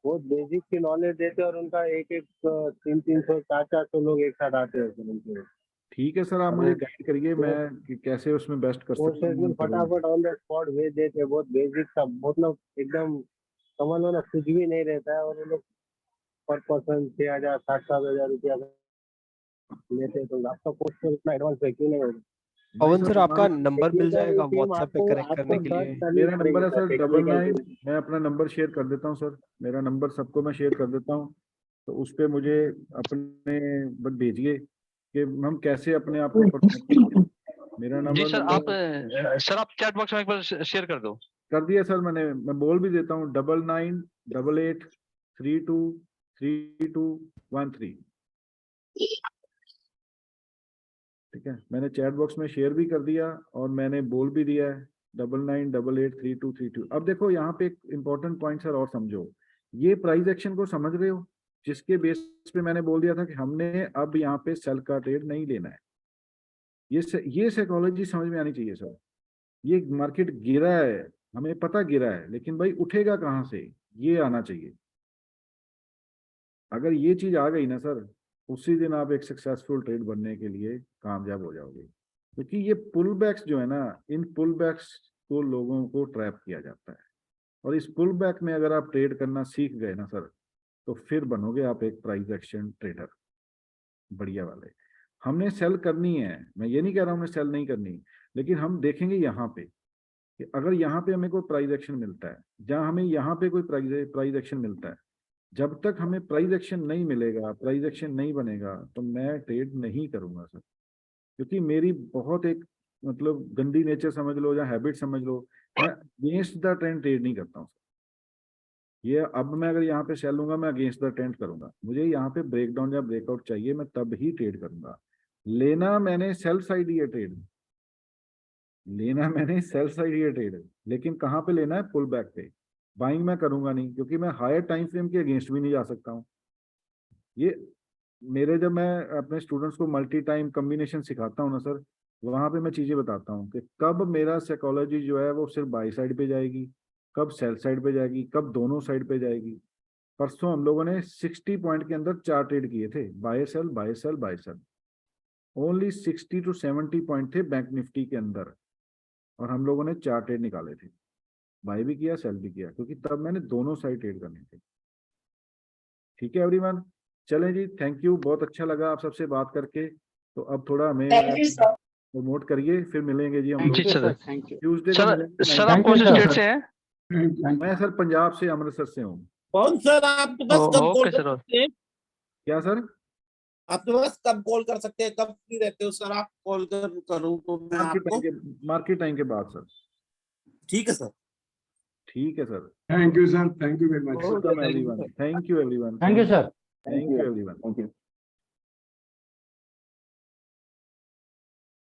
बहुत बेसिक की नॉलेज देते हैं, और उनका एक 300 400 लोग एक साथ आते हैं सर उनके। ठीक है सर, आप मुझे गाइड करिए मैं कि कैसे उसमें बेस्ट कर सकता कोर्सेज में हूँ। फटाफट ऑन द स्पॉट भेज देते हैं, बहुत बेसिक सा, मतलब एकदम समझ लो ना, कुछ भी नहीं रहता है, और वो लोग पर पर्सन 6,000 7,000 रुपया लेते हैं, तो आपका कोर्स तो इतना एडवांस है क्यों नहीं होगा। पवन सर आपका हमारा नंबर मिल जाएगा टीम व्हाट्सएप पे आपको कनेक्ट आपको करने के सर्च लिए। करनी मेरा पड़ेगी नंबर है सर, सर टेक्निकल 99। टीम। मैं अपना नंबर शेयर कर देता हूँ सर, मेरा नंबर सबको मैं शेयर कर देता हूँ, तो उस पे मुझे अपने बट भेजिए कि हम कैसे अपने आप को प्रमोट करें। मेरा जी नंबर सर आप चैट बॉक्स में एक बार शेयर कर दो। कर दिया सर मैंने, मैं बोल भी देता हूँ 9988323213। ठीक है, मैंने चैट बॉक्स में शेयर भी कर दिया और मैंने बोल भी दिया है 99883232। अब देखो यहाँ पे एक इंपॉर्टेंट पॉइंट सर और समझो, ये प्राइस एक्शन को समझ रहे हो, जिसके बेस पे मैंने बोल दिया था कि हमने अब यहाँ पे सेल का ट्रेड नहीं लेना है। ये साइकोलॉजी समझ में आनी चाहिए सर। ये मार्केट गिरा है, हमें पता गिरा है, लेकिन भाई उठेगा कहाँ से, ये आना चाहिए। अगर ये चीज आ गई ना सर, उसी दिन आप एक सक्सेसफुल ट्रेड बनने के लिए कामयाब हो जाओगे। क्योंकि ये पुल बैक्स जो है ना, इन पुल बैक्स को लोगों को ट्रैप किया जाता है, और इस पुल बैक में अगर आप ट्रेड करना सीख गए ना सर, तो फिर बनोगे आप एक प्राइस एक्शन ट्रेडर बढ़िया वाले। हमने सेल करनी है, मैं ये नहीं कह रहा हूँ हमने सेल नहीं करनी, लेकिन हम देखेंगे यहाँ पे कि अगर यहाँ पे हमें कोई प्राइस एक्शन मिलता है, जहाँ हमें यहाँ पे कोई प्राइस एक्शन मिलता है, जब तक हमें प्राइस एक्शन नहीं मिलेगा, प्राइस एक्शन नहीं बनेगा, तो मैं ट्रेड नहीं करूंगा सर। क्योंकि मेरी बहुत एक मतलब गंदी नेचर समझ लो या हैबिट समझ लो, मैं अगेंस्ट द ट्रेंड ट्रेड नहीं करता हूँ। ये अब मैं अगर यहाँ पे सेल लूंगा, मैं अगेंस्ट द ट्रेंड करूंगा। मुझे यहाँ पे ब्रेकडाउन या ब्रेकआउट चाहिए, मैं तब ही ट्रेड करूंगा। लेना मैंने सेल साइड ही ट्रेड, लेना मैंने सेल साइड ही ट्रेड, लेकिन कहाँ पे लेना है, पुल बैक पे। बाइंग मैं करूंगा नहीं, क्योंकि मैं हायर टाइम फ्रेम के अगेंस्ट भी नहीं जा सकता हूँ। ये मेरे, जब मैं अपने स्टूडेंट्स को मल्टी टाइम कम्बिनेशन सिखाता हूँ ना सर, वहां पे मैं चीजें बताता हूँ कि कब मेरा साइकोलॉजी जो है वो सिर्फ बाई साइड पे जाएगी, कब सेल साइड पे जाएगी, कब दोनों साइड पे जाएगी। परसों हम लोगों ने 60 पॉइंट के अंदर 4 ट्रेड किए थे, buy sell buy sell buy sell. Only 60 to 70 point थे बैंक निफ्टी के अंदर, और हम लोगों ने 4 ट्रेड निकाले थे, बाय भी किया सेल भी किया, क्योंकि तब मैंने दोनों साइड ट्रेड करने थे। ठीक है एवरीवन, चलें जी, थैंक यू, बहुत अच्छा लगा आप सबसे बात करके। तो अब थोड़ा हमें थैंक यू सर। प्रमोट करिए, फिर मिलेंगे जी हम थैंक लोग you sir. Sir, thank you. Tuesday को सर मिलेंगे। सर आप कौन से स्टेट से हैं? मैं सर पंजाब से, अमृतसर से हूँ। कौन सर आपके पास कब कॉल ओके कर सर। सकते हैं? क्या सर? आपके पास कब कॉल कर सकते हैं, कब फ्री रहते हो सर आप? कॉल करूँ तो मैं आपको? मार्केट टाइम के बाद सर। ठीक है सर। ठीक है sir. Thank you sir, thank you very much. Welcome everyone, thank you everyone, thank you sir. Thank you everyone. Thank you.